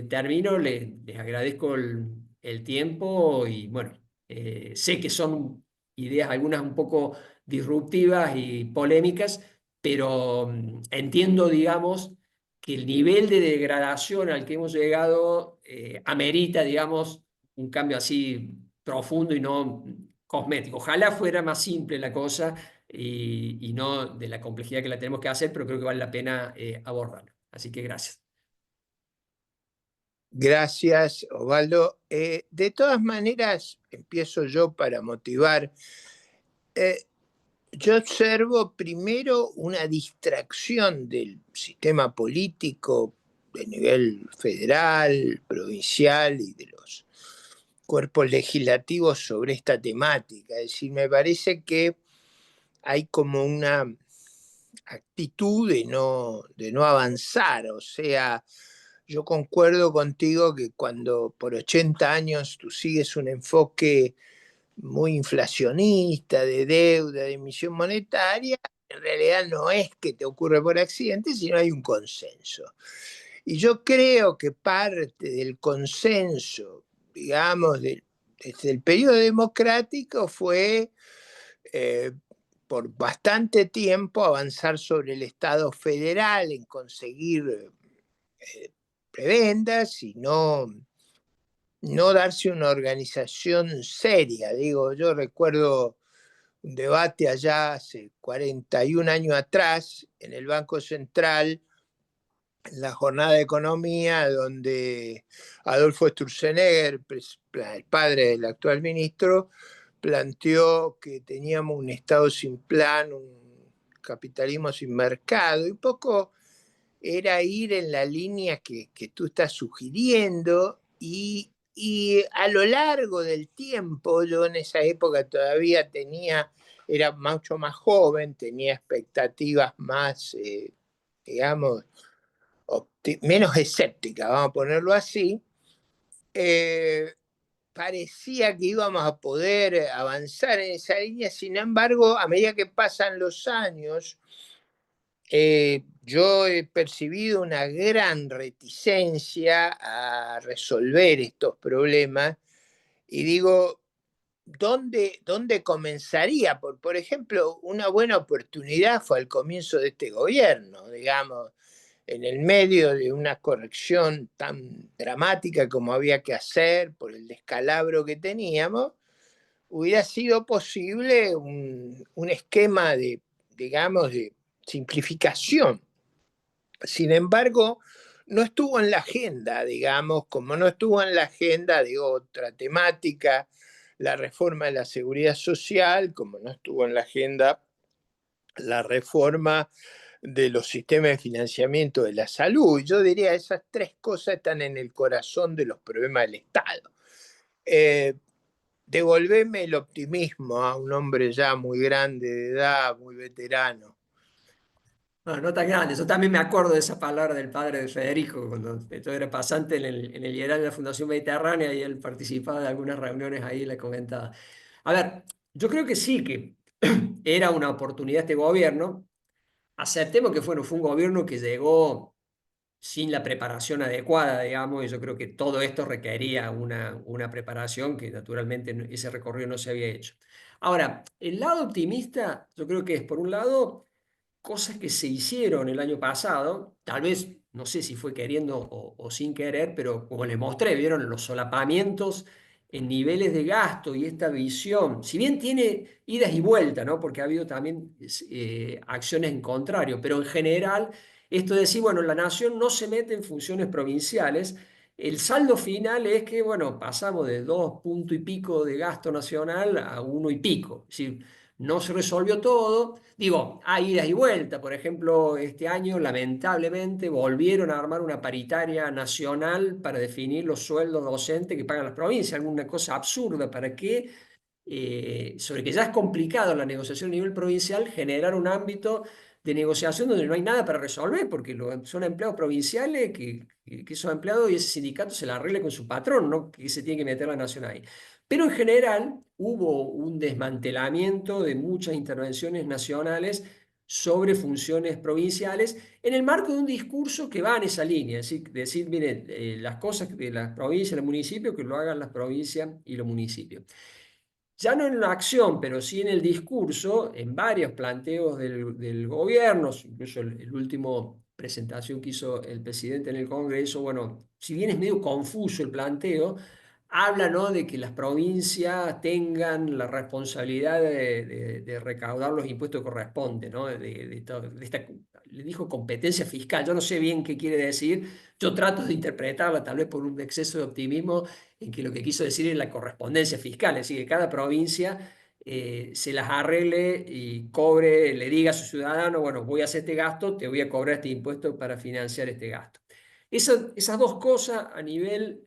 termino, les agradezco el tiempo y bueno, sé que son ideas algunas un poco disruptivas y polémicas, pero entiendo, digamos, que el nivel de degradación al que hemos llegado amerita, digamos, un cambio así profundo y no cosmético. Ojalá fuera más simple la cosa y no de la complejidad que la tenemos que hacer, pero creo que vale la pena abordarlo. Así que gracias. Gracias, Osvaldo. De todas maneras, empiezo yo para motivar. Yo observo primero una distracción del sistema político de nivel federal, provincial y de los cuerpos legislativos sobre esta temática. Es decir, me parece que hay como una actitud de no avanzar. O sea, yo concuerdo contigo que cuando por 80 años tú sigues un enfoque muy inflacionista de deuda, de emisión monetaria, en realidad no es que te ocurre por accidente, sino hay un consenso. Y yo creo que parte del consenso, digamos, desde el periodo democrático fue por bastante tiempo avanzar sobre el Estado federal en conseguir prebendas y no darse una organización seria. Digo, yo recuerdo un debate allá hace 41 años atrás en el Banco Central, en la jornada de economía, donde Adolfo Sturzenegger, el padre del actual ministro, planteó que teníamos un Estado sin plan, un capitalismo sin mercado, y un poco era ir en la línea que tú estás sugiriendo, y a lo largo del tiempo, yo en esa época todavía era mucho más joven, tenía expectativas más, digamos, menos escépticas, vamos a ponerlo así. Parecía que íbamos a poder avanzar en esa línea. Sin embargo, a medida que pasan los años, yo he percibido una gran reticencia a resolver estos problemas y digo, ¿dónde comenzaría? Por ejemplo, una buena oportunidad fue al comienzo de este gobierno, digamos, en el medio de una corrección tan dramática como había que hacer por el descalabro que teníamos, hubiera sido posible un esquema de, digamos, de simplificación. Sin embargo, no estuvo en la agenda, digamos, como no estuvo en la agenda de otra temática, la reforma de la seguridad social, como no estuvo en la agenda la reforma de los sistemas de financiamiento de la salud. Yo diría esas tres cosas están en el corazón de los problemas del Estado. Devolverme el optimismo a un hombre ya muy grande de edad, muy veterano. Bueno, no tan grande. Yo también me acuerdo de esa palabra del padre de Federico, cuando yo era pasante en el IERAL de la Fundación Mediterránea y él participaba de algunas reuniones ahí y le comentaba. A ver, yo creo que sí, que era una oportunidad este gobierno. Aceptemos que fue un gobierno que llegó sin la preparación adecuada, digamos, y yo creo que todo esto requería una preparación que naturalmente ese recorrido no se había hecho. Ahora, el lado optimista, yo creo que es, por un lado, cosas que se hicieron el año pasado, tal vez, no sé si fue queriendo o sin querer, pero como les mostré, vieron los solapamientos en niveles de gasto y esta visión, si bien tiene idas y vueltas, ¿no? Porque ha habido también acciones en contrario, pero en general, esto de decir, bueno, la nación no se mete en funciones provinciales. El saldo final es que, bueno, pasamos de 2 puntos y pico de gasto nacional a 1 y pico. Es decir, no se resolvió todo. Digo, hay idas y vueltas. Por ejemplo, este año, lamentablemente, volvieron a armar una paritaria nacional para definir los sueldos docentes que pagan las provincias. Alguna cosa absurda. ¿Para qué? Sobre que ya es complicado la negociación a nivel provincial, generar un ámbito de negociación donde no hay nada para resolver, porque son empleados provinciales que esos empleados y ese sindicato se la arregle con su patrón, no que se tiene que meter la nación ahí. Pero en general hubo un desmantelamiento de muchas intervenciones nacionales sobre funciones provinciales en el marco de un discurso que va en esa línea, es decir, miren, las cosas de las provincias, los municipios, que lo hagan las provincias y los municipios. Ya no en la acción, pero sí en el discurso, en varios planteos del gobierno, incluso el último presentación que hizo el presidente en el Congreso, bueno, si bien es medio confuso el planteo, habla, ¿no?, de que las provincias tengan la responsabilidad de recaudar los impuestos que corresponden, ¿no? Le dijo competencia fiscal, yo no sé bien qué quiere decir, yo trato de interpretarla tal vez por un exceso de optimismo en que lo que quiso decir es la correspondencia fiscal, es decir, que cada provincia se las arregle y cobre, le diga a su ciudadano, bueno, voy a hacer este gasto, te voy a cobrar este impuesto para financiar este gasto. Esas dos cosas a nivel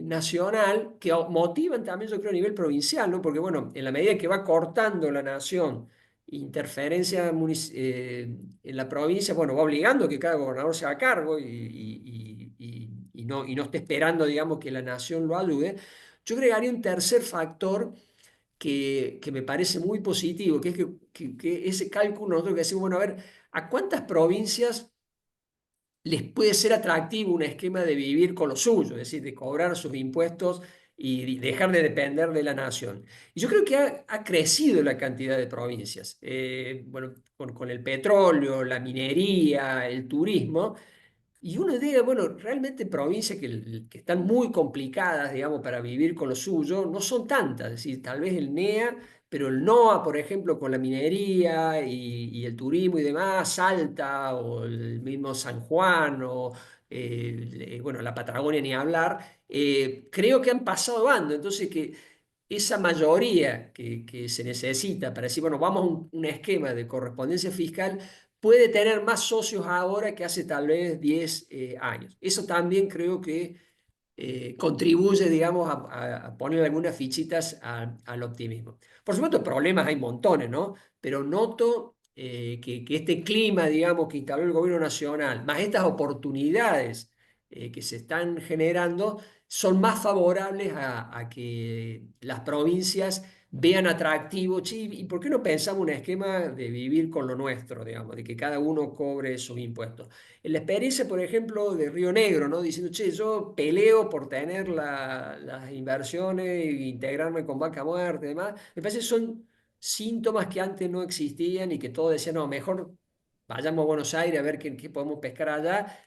nacional que motivan también, yo creo, a nivel provincial, ¿no? Porque, bueno, en la medida que va cortando la nación interferencia en la provincia, bueno, va obligando a que cada gobernador se haga cargo y no esté esperando, digamos, que la nación lo ayude. Yo agregaría un tercer factor que me parece muy positivo, que es que ese cálculo nosotros que decimos, bueno, a ver, ¿a cuántas provincias les puede ser atractivo un esquema de vivir con lo suyo, es decir, de cobrar sus impuestos y dejar de depender de la nación? Y yo creo que ha crecido la cantidad de provincias. Bueno, con el petróleo, la minería, el turismo, y uno diga, bueno, realmente provincias que están muy complicadas, digamos, para vivir con lo suyo, no son tantas. Es decir, tal vez el NEA, pero el NOA, por ejemplo, con la minería y el turismo y demás, Salta o el mismo San Juan o, bueno, la Patagonia ni hablar, creo que han pasado bando. Entonces, que esa mayoría que se necesita para decir, bueno, vamos a un esquema de correspondencia fiscal, puede tener más socios ahora que hace tal vez 10 años. Eso también creo que contribuye, digamos, a poner algunas fichitas al optimismo. Por supuesto, problemas hay montones, ¿no? Pero noto que este clima, digamos, que instaló el gobierno nacional, más estas oportunidades que se están generando, son más favorables a que las provincias vean atractivo, sí, ¿y por qué no pensamos un esquema de vivir con lo nuestro, digamos, de que cada uno cobre sus impuestos? En la experiencia, por ejemplo, de Río Negro, ¿no? Diciendo, che, yo peleo por tener las inversiones e integrarme con vaca muerta y demás, me parece que son síntomas que antes no existían y que todos decían, no, mejor vayamos a Buenos Aires a ver qué podemos pescar allá,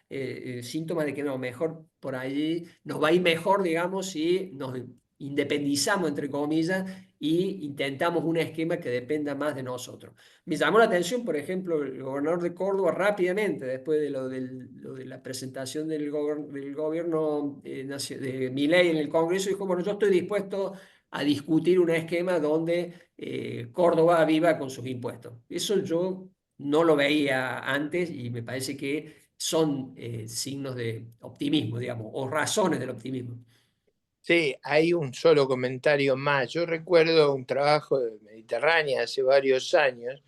síntomas de que no, mejor por allí nos va a ir mejor, digamos, si nos independizamos, entre comillas, y intentamos un esquema que dependa más de nosotros. Me llamó la atención, por ejemplo, el gobernador de Córdoba rápidamente, después de lo de la presentación del gobierno de Milei en el Congreso, dijo, bueno, yo estoy dispuesto a discutir un esquema donde Córdoba viva con sus impuestos. Eso yo no lo veía antes y me parece que son signos de optimismo, digamos, o razones del optimismo. Sí, hay un solo comentario más. Yo recuerdo un trabajo de Mediterránea hace varios años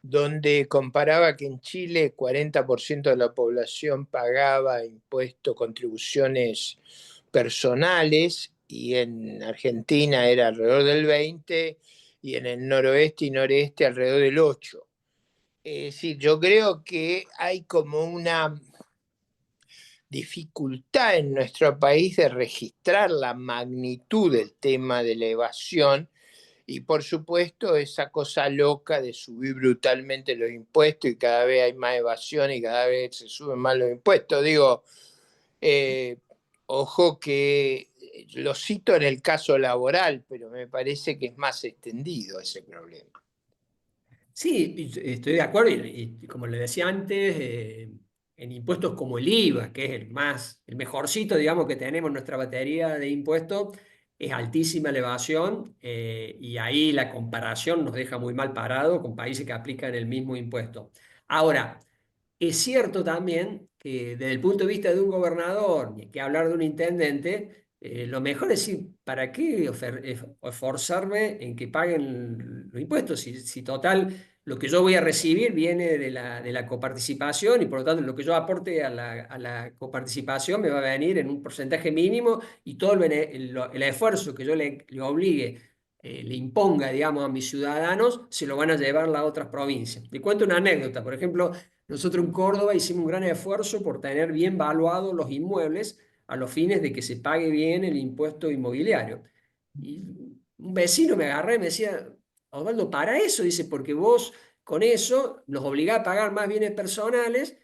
donde comparaba que en Chile 40% de la población pagaba impuestos, contribuciones personales, y en Argentina era alrededor del 20%, y en el noroeste y noreste alrededor del 8%. Es decir, yo creo que hay como una dificultad en nuestro país de registrar la magnitud del tema de la evasión y por supuesto esa cosa loca de subir brutalmente los impuestos y cada vez hay más evasión y cada vez se suben más los impuestos. Digo, eh, ojo que lo cito en el caso laboral, pero me parece que es más extendido ese problema. Sí, estoy de acuerdo y como le decía antes, en impuestos como el IVA, que es el mejorcito, digamos, que tenemos en nuestra batería de impuestos, es altísima la evasión y ahí la comparación nos deja muy mal parado con países que aplican el mismo impuesto. Ahora, es cierto también que desde el punto de vista de un gobernador, ni que hablar de un intendente, lo mejor es decir, ¿para qué esforzarme en que paguen los impuestos? Si total, lo que yo voy a recibir viene de la coparticipación y por lo tanto lo que yo aporte a la coparticipación me va a venir en un porcentaje mínimo y todo el esfuerzo que yo le obligue, le imponga, digamos, a mis ciudadanos, se lo van a llevar las otras provincias. Le cuento una anécdota, por ejemplo. Nosotros en Córdoba hicimos un gran esfuerzo por tener bien valuados los inmuebles a los fines de que se pague bien el impuesto inmobiliario. Y un vecino me agarré y me decía, Osvaldo, para eso, dice, porque vos con eso nos obligás a pagar más bienes personales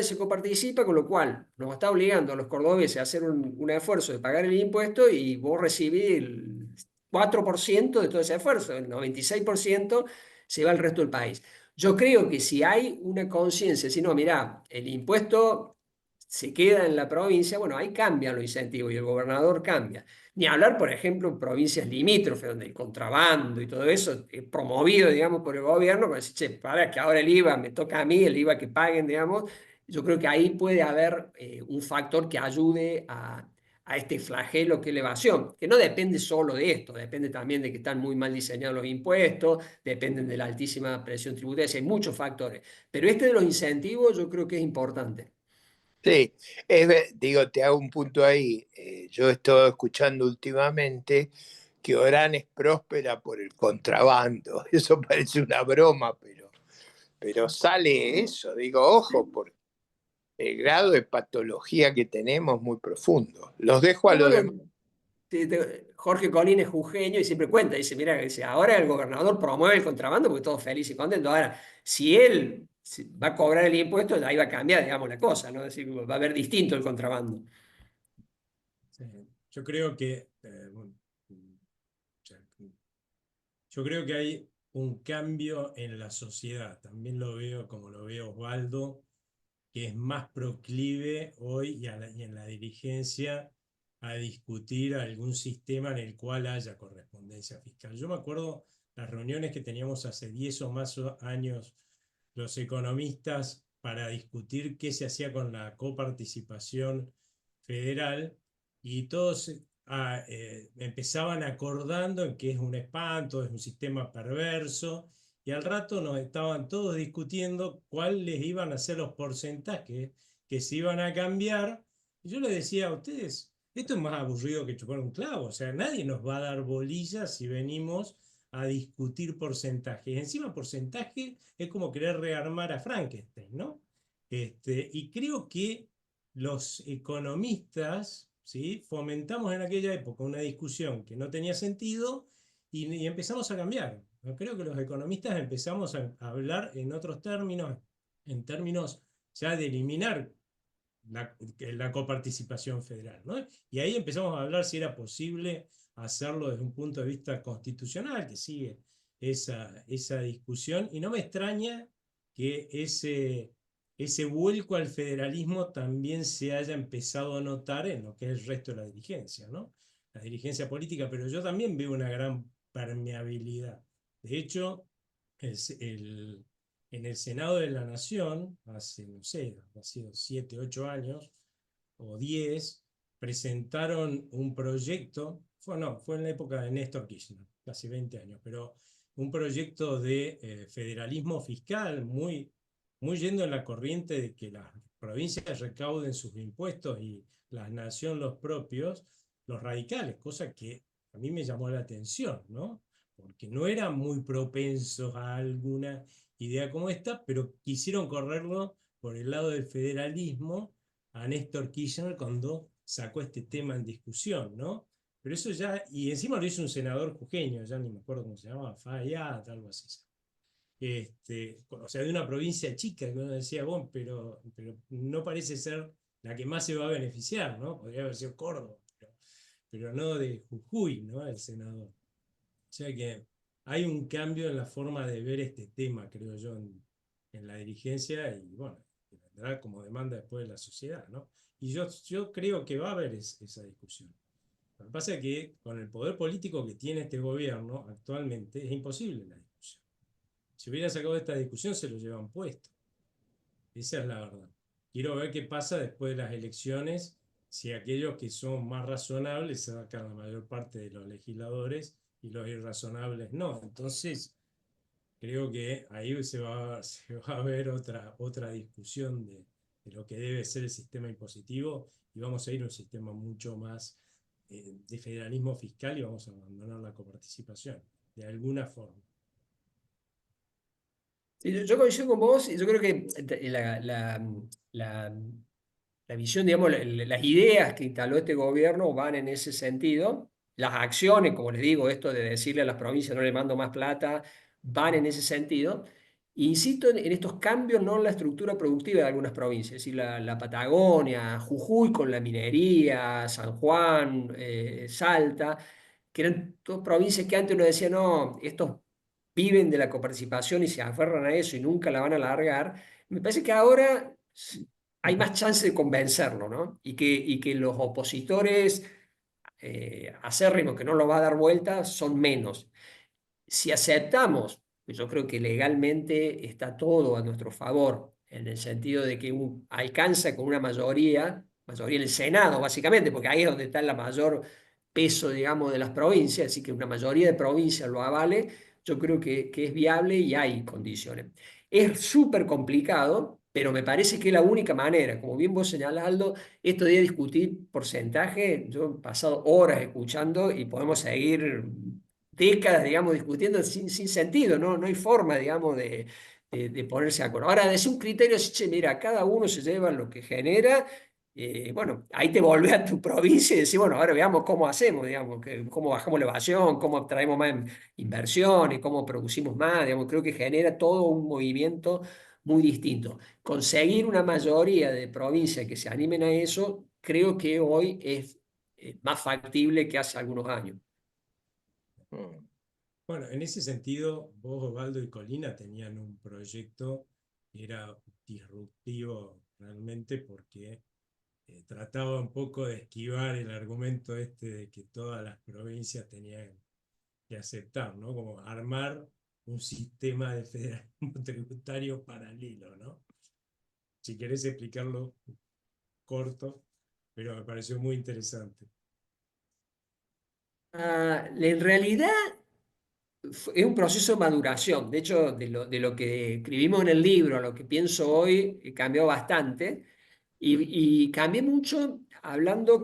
se coparticipa, con lo cual nos está obligando a los cordobeses a hacer un esfuerzo de pagar el impuesto y vos recibís el 4% de todo ese esfuerzo, el 96% se va al resto del país. Yo creo que si hay una conciencia, si no, mirá, el impuesto se queda en la provincia, bueno, ahí cambian los incentivos y el gobernador cambia. Ni hablar, por ejemplo, en provincias limítrofes, donde el contrabando y todo eso es promovido, digamos, por el gobierno, para decir, che, para que ahora el IVA me toca a mí, el IVA que paguen, digamos. Yo creo que ahí puede haber un factor que ayude a este flagelo que es la evasión, que no depende solo de esto, depende también de que están muy mal diseñados los impuestos, dependen de la altísima presión tributaria, hay muchos factores, pero este de los incentivos yo creo que es importante. Sí, digo, te hago un punto ahí. Yo he estado escuchando últimamente que Orán es próspera por el contrabando. Eso parece una broma, pero sale eso. Digo, ojo, porque el grado de patología que tenemos es muy profundo. Los dejo a No, los demás. no, Jorge Colín es jujeño y siempre cuenta, dice, mira, dice, ahora el gobernador promueve el contrabando porque todos felices y contentos. Ahora, si él va a cobrar el impuesto, ahí va a cambiar, digamos, la cosa, ¿no? Es decir, va a haber distinto el contrabando. Sí. Yo creo que, bueno, yo creo que hay un cambio en la sociedad. También lo veo como lo ve Osvaldo, que es más proclive hoy y en la dirigencia a discutir algún sistema en el cual haya correspondencia fiscal. Yo me acuerdo las reuniones que teníamos hace 10 o más años los economistas para discutir qué se hacía con la coparticipación federal y todos empezaban acordando en que es un espanto, es un sistema perverso, y al rato nos estaban todos discutiendo cuáles iban a ser los porcentajes que se iban a cambiar. Y yo les decía a ustedes, esto es más aburrido que chupar un clavo, o sea, nadie nos va a dar bolillas si venimos a discutir porcentajes. Encima porcentaje es como querer rearmar a Frankenstein, ¿no? Y creo que los economistas, ¿sí?, fomentamos en aquella época una discusión que no tenía sentido y empezamos a cambiar. Yo creo que los economistas empezamos a hablar en otros términos, en términos ya de eliminar la coparticipación federal, ¿no? Y ahí empezamos a hablar si era posible hacerlo desde un punto de vista constitucional, que sigue esa discusión, y no me extraña que ese vuelco al federalismo también se haya empezado a notar en lo que es el resto de la dirigencia, ¿no? La dirigencia política, pero yo también veo una gran permeabilidad. De hecho, en el Senado de la Nación, hace, no sé, ha sido 7, 8 años o 10, presentaron un proyecto, fue en la época de Néstor Kirchner, casi 20 años, pero un proyecto de federalismo fiscal muy yendo en la corriente de que las provincias recauden sus impuestos y la nación los propios, los radicales, cosa que a mí me llamó la atención, ¿no? Porque no eran muy propensos a alguna idea como esta, pero quisieron correrlo por el lado del federalismo a Néstor Kirchner cuando sacó este tema en discusión, ¿no? Pero eso ya, y encima lo hizo un senador jujeño, ya ni me acuerdo cómo se llamaba, Fayad, algo así. O sea, de una provincia chica, que uno decía, bueno, pero no parece ser la que más se va a beneficiar, ¿no? Podría haber sido Córdoba, pero no de Jujuy, ¿no? El senador. O sea que hay un cambio en la forma de ver este tema, creo yo, en la dirigencia y bueno, vendrá como demanda después de la sociedad, ¿no? Y yo creo que va a haber esa discusión. Lo que pasa es que con el poder político que tiene este gobierno actualmente es imposible la discusión. Si hubiera sacado esta discusión se lo llevan puesto. Esa es la verdad. Quiero ver qué pasa después de las elecciones, si aquellos que son más razonables sacan la mayor parte de los legisladores y los irrazonables no. Entonces, creo que ahí se va a ver otra discusión de lo que debe ser el sistema impositivo y vamos a ir a un sistema mucho más de federalismo fiscal y vamos a abandonar la coparticipación, de alguna forma. Sí, yo coincido con vos y yo creo que la, la visión, digamos, las ideas que instaló este gobierno van en ese sentido. Las acciones, como les digo, esto de decirle a las provincias no le mando más plata, van en ese sentido. Insisto en estos cambios, no en la estructura productiva de algunas provincias, es decir, la Patagonia, Jujuy con la minería, San Juan, Salta, que eran todas provincias que antes uno decía, no, estos viven de la coparticipación y se aferran a eso y nunca la van a largar. Me parece que ahora hay más chance de convencerlo, ¿no? Y que los opositores acérrimos que no lo va a dar vuelta son menos. Si aceptamos, pues yo creo que legalmente está todo a nuestro favor, en el sentido de que alcanza con una mayoría en el Senado, básicamente, porque ahí es donde está la mayor peso, digamos, de las provincias, así que una mayoría de provincias lo avale, yo creo que es viable y hay condiciones. Es súper complicado, pero me parece que es la única manera. Como bien vos señalás, Aldo, esto de discutir porcentaje, yo he pasado horas escuchando y podemos seguir décadas, digamos, discutiendo sin sentido, ¿no? No hay forma, digamos, de ponerse de acuerdo. Ahora, decir un criterio, así, che, mira, cada uno se lleva lo que genera, bueno, ahí te volvés a tu provincia y decís, bueno, ahora veamos cómo hacemos, digamos, cómo bajamos la evasión, cómo traemos más inversiones, cómo producimos más, digamos, creo que genera todo un movimiento muy distinto. Conseguir una mayoría de provincias que se animen a eso, creo que hoy es más factible que hace algunos años. Bueno, en ese sentido, vos, Osvaldo y Colina tenían un proyecto que era disruptivo realmente porque trataba un poco de esquivar el argumento este de que todas las provincias tenían que aceptar, ¿no? Como armar un sistema de federalismo tributario paralelo, ¿no? Si querés explicarlo corto, pero me pareció muy interesante. En realidad es un proceso de maduración. De hecho, de lo que escribimos en el libro a lo que pienso hoy, cambió bastante. Y cambié mucho hablando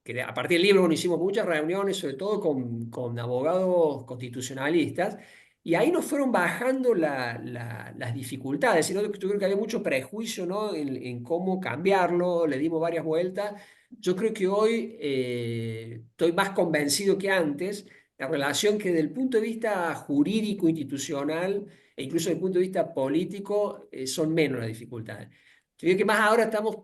que a partir del libro bueno, hicimos muchas reuniones, sobre todo con abogados constitucionalistas, y ahí nos fueron bajando las dificultades. Sino que yo creo que había mucho prejuicio, ¿no? en cómo cambiarlo, le dimos varias vueltas. Yo creo que hoy estoy más convencido que antes, la relación que desde el punto de vista jurídico, institucional, e incluso desde el punto de vista político, son menos las dificultades. Yo digo que más ahora estamos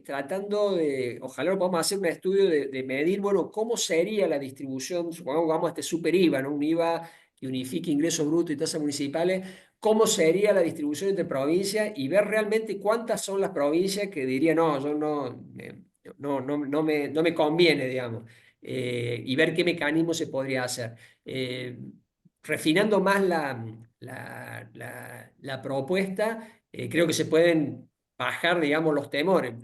tratando de, ojalá lo podamos hacer un estudio de medir, bueno, cómo sería la distribución, supongamos que vamos a este super IVA, ¿no? Un IVA que unifique ingresos brutos y tasas municipales, cómo sería la distribución entre provincias y ver realmente cuántas son las provincias que dirían, no, yo no me conviene, digamos, y ver qué mecanismo se podría hacer. Refinando más la propuesta, creo que se pueden bajar, digamos, los temores.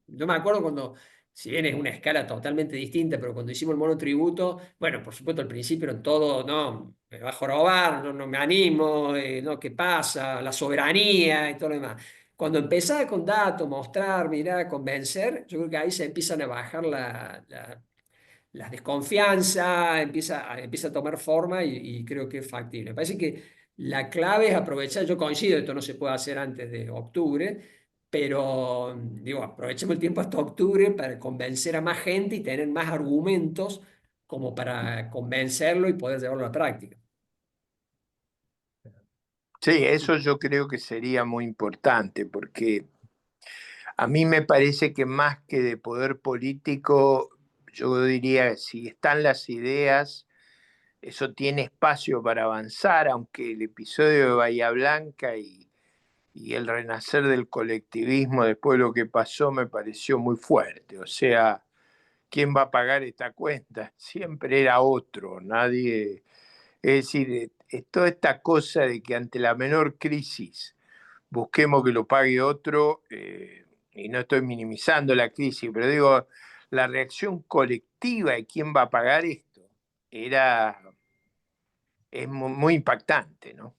Yo me acuerdo cuando, si bien es una escala totalmente distinta, pero cuando hicimos el monotributo, bueno, por supuesto al principio era todo, no, me va a jorobar, no me animo, no, ¿qué pasa? La soberanía y todo lo demás. Cuando empezaba con datos, mostrar, mirar, convencer, yo creo que ahí se empiezan a bajar la desconfianza, empieza a tomar forma y creo que es factible. Me parece que la clave es aprovechar, yo coincido, esto no se puede hacer antes de octubre, pero digo, aprovechemos el tiempo hasta octubre para convencer a más gente y tener más argumentos como para convencerlo y poder llevarlo a la práctica. Sí, eso yo creo que sería muy importante, porque a mí me parece que más que de poder político, yo diría, si están las ideas, eso tiene espacio para avanzar, aunque el episodio de Bahía Blanca y el renacer del colectivismo después de lo que pasó me pareció muy fuerte. O sea, ¿quién va a pagar esta cuenta? Siempre era otro, nadie. Es decir, toda esta cosa de que ante la menor crisis busquemos que lo pague otro, y no estoy minimizando la crisis, pero digo, la reacción colectiva de quién va a pagar esto es muy impactante, ¿no?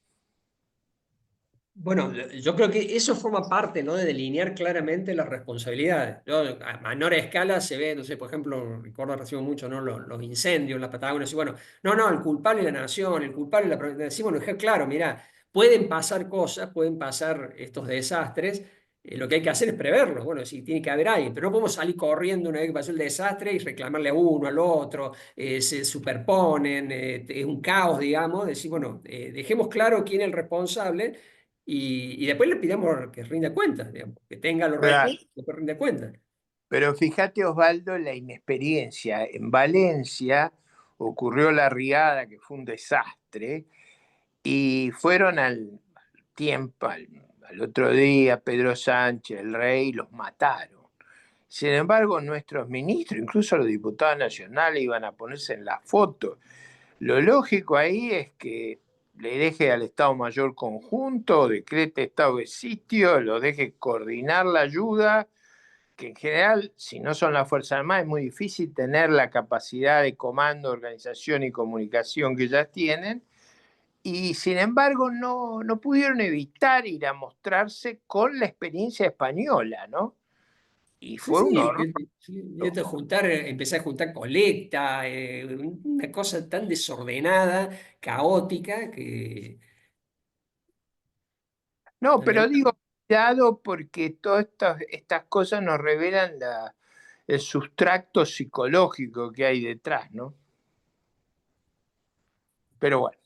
Bueno, yo creo que eso forma parte, ¿no? De delinear claramente las responsabilidades. A menor escala se ve, no sé, por ejemplo, recuerdo recibo mucho, ¿no? Los incendios en la Patagonia. Y bueno, no, el culpable es la nación, el culpable es la provincia. Decimos, bueno, claro, mira, pueden pasar cosas, pueden pasar estos desastres. Lo que hay que hacer es preverlos. Bueno, sí, tiene que haber alguien, pero no podemos salir corriendo una vez que pasó el desastre y reclamarle a uno, al otro, se superponen, es un caos, digamos. Decir, bueno, dejemos claro quién es el responsable y después le pidamos que rinda cuentas, digamos, que tenga los Claro. recursos, después rinda cuentas. Pero fíjate, Osvaldo, la inexperiencia. En Valencia ocurrió la riada, que fue un desastre, y fueron al tiempo, al otro día, Pedro Sánchez, el rey, los mataron. Sin embargo, nuestros ministros, incluso los diputados nacionales, iban a ponerse en la foto. Lo lógico ahí es que le deje al Estado Mayor Conjunto, decrete estado de sitio, lo deje coordinar la ayuda, que en general, si no son las Fuerzas Armadas, es muy difícil tener la capacidad de comando, organización y comunicación que ellas tienen, y sin embargo no pudieron evitar ir a mostrarse con la experiencia española, ¿no? Y Sí, fue un sí, horror. y esto de juntar, empecé a juntar colecta, una cosa tan desordenada, caótica, que No, no pero le- digo, cuidado porque todas estas cosas nos revelan el sustrato psicológico que hay detrás, ¿no? Pero bueno,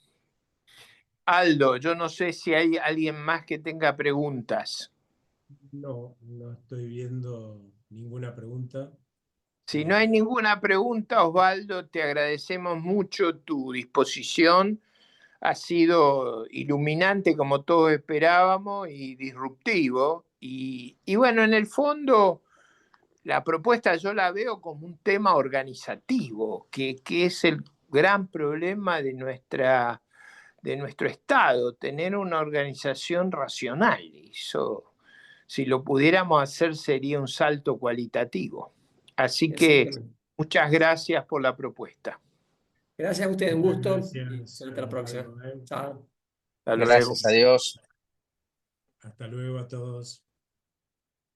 Aldo, yo no sé si hay alguien más que tenga preguntas. No estoy viendo ninguna pregunta. Si no hay Eh, ninguna pregunta, Osvaldo, te agradecemos mucho tu disposición. Ha sido iluminante como todos esperábamos y disruptivo. Y bueno, en el fondo, la propuesta yo la veo como un tema organizativo, que es el gran problema de nuestro Estado, tener una organización racional. Eso, si lo pudiéramos hacer, sería un salto cualitativo. Así que exactamente. muchas gracias por la propuesta. Gracias a ustedes, un muchas gusto y gracias, hasta la próxima. Osvaldo, ¿eh? Chao. Hasta luego. Gracias a Dios. Hasta luego a todos.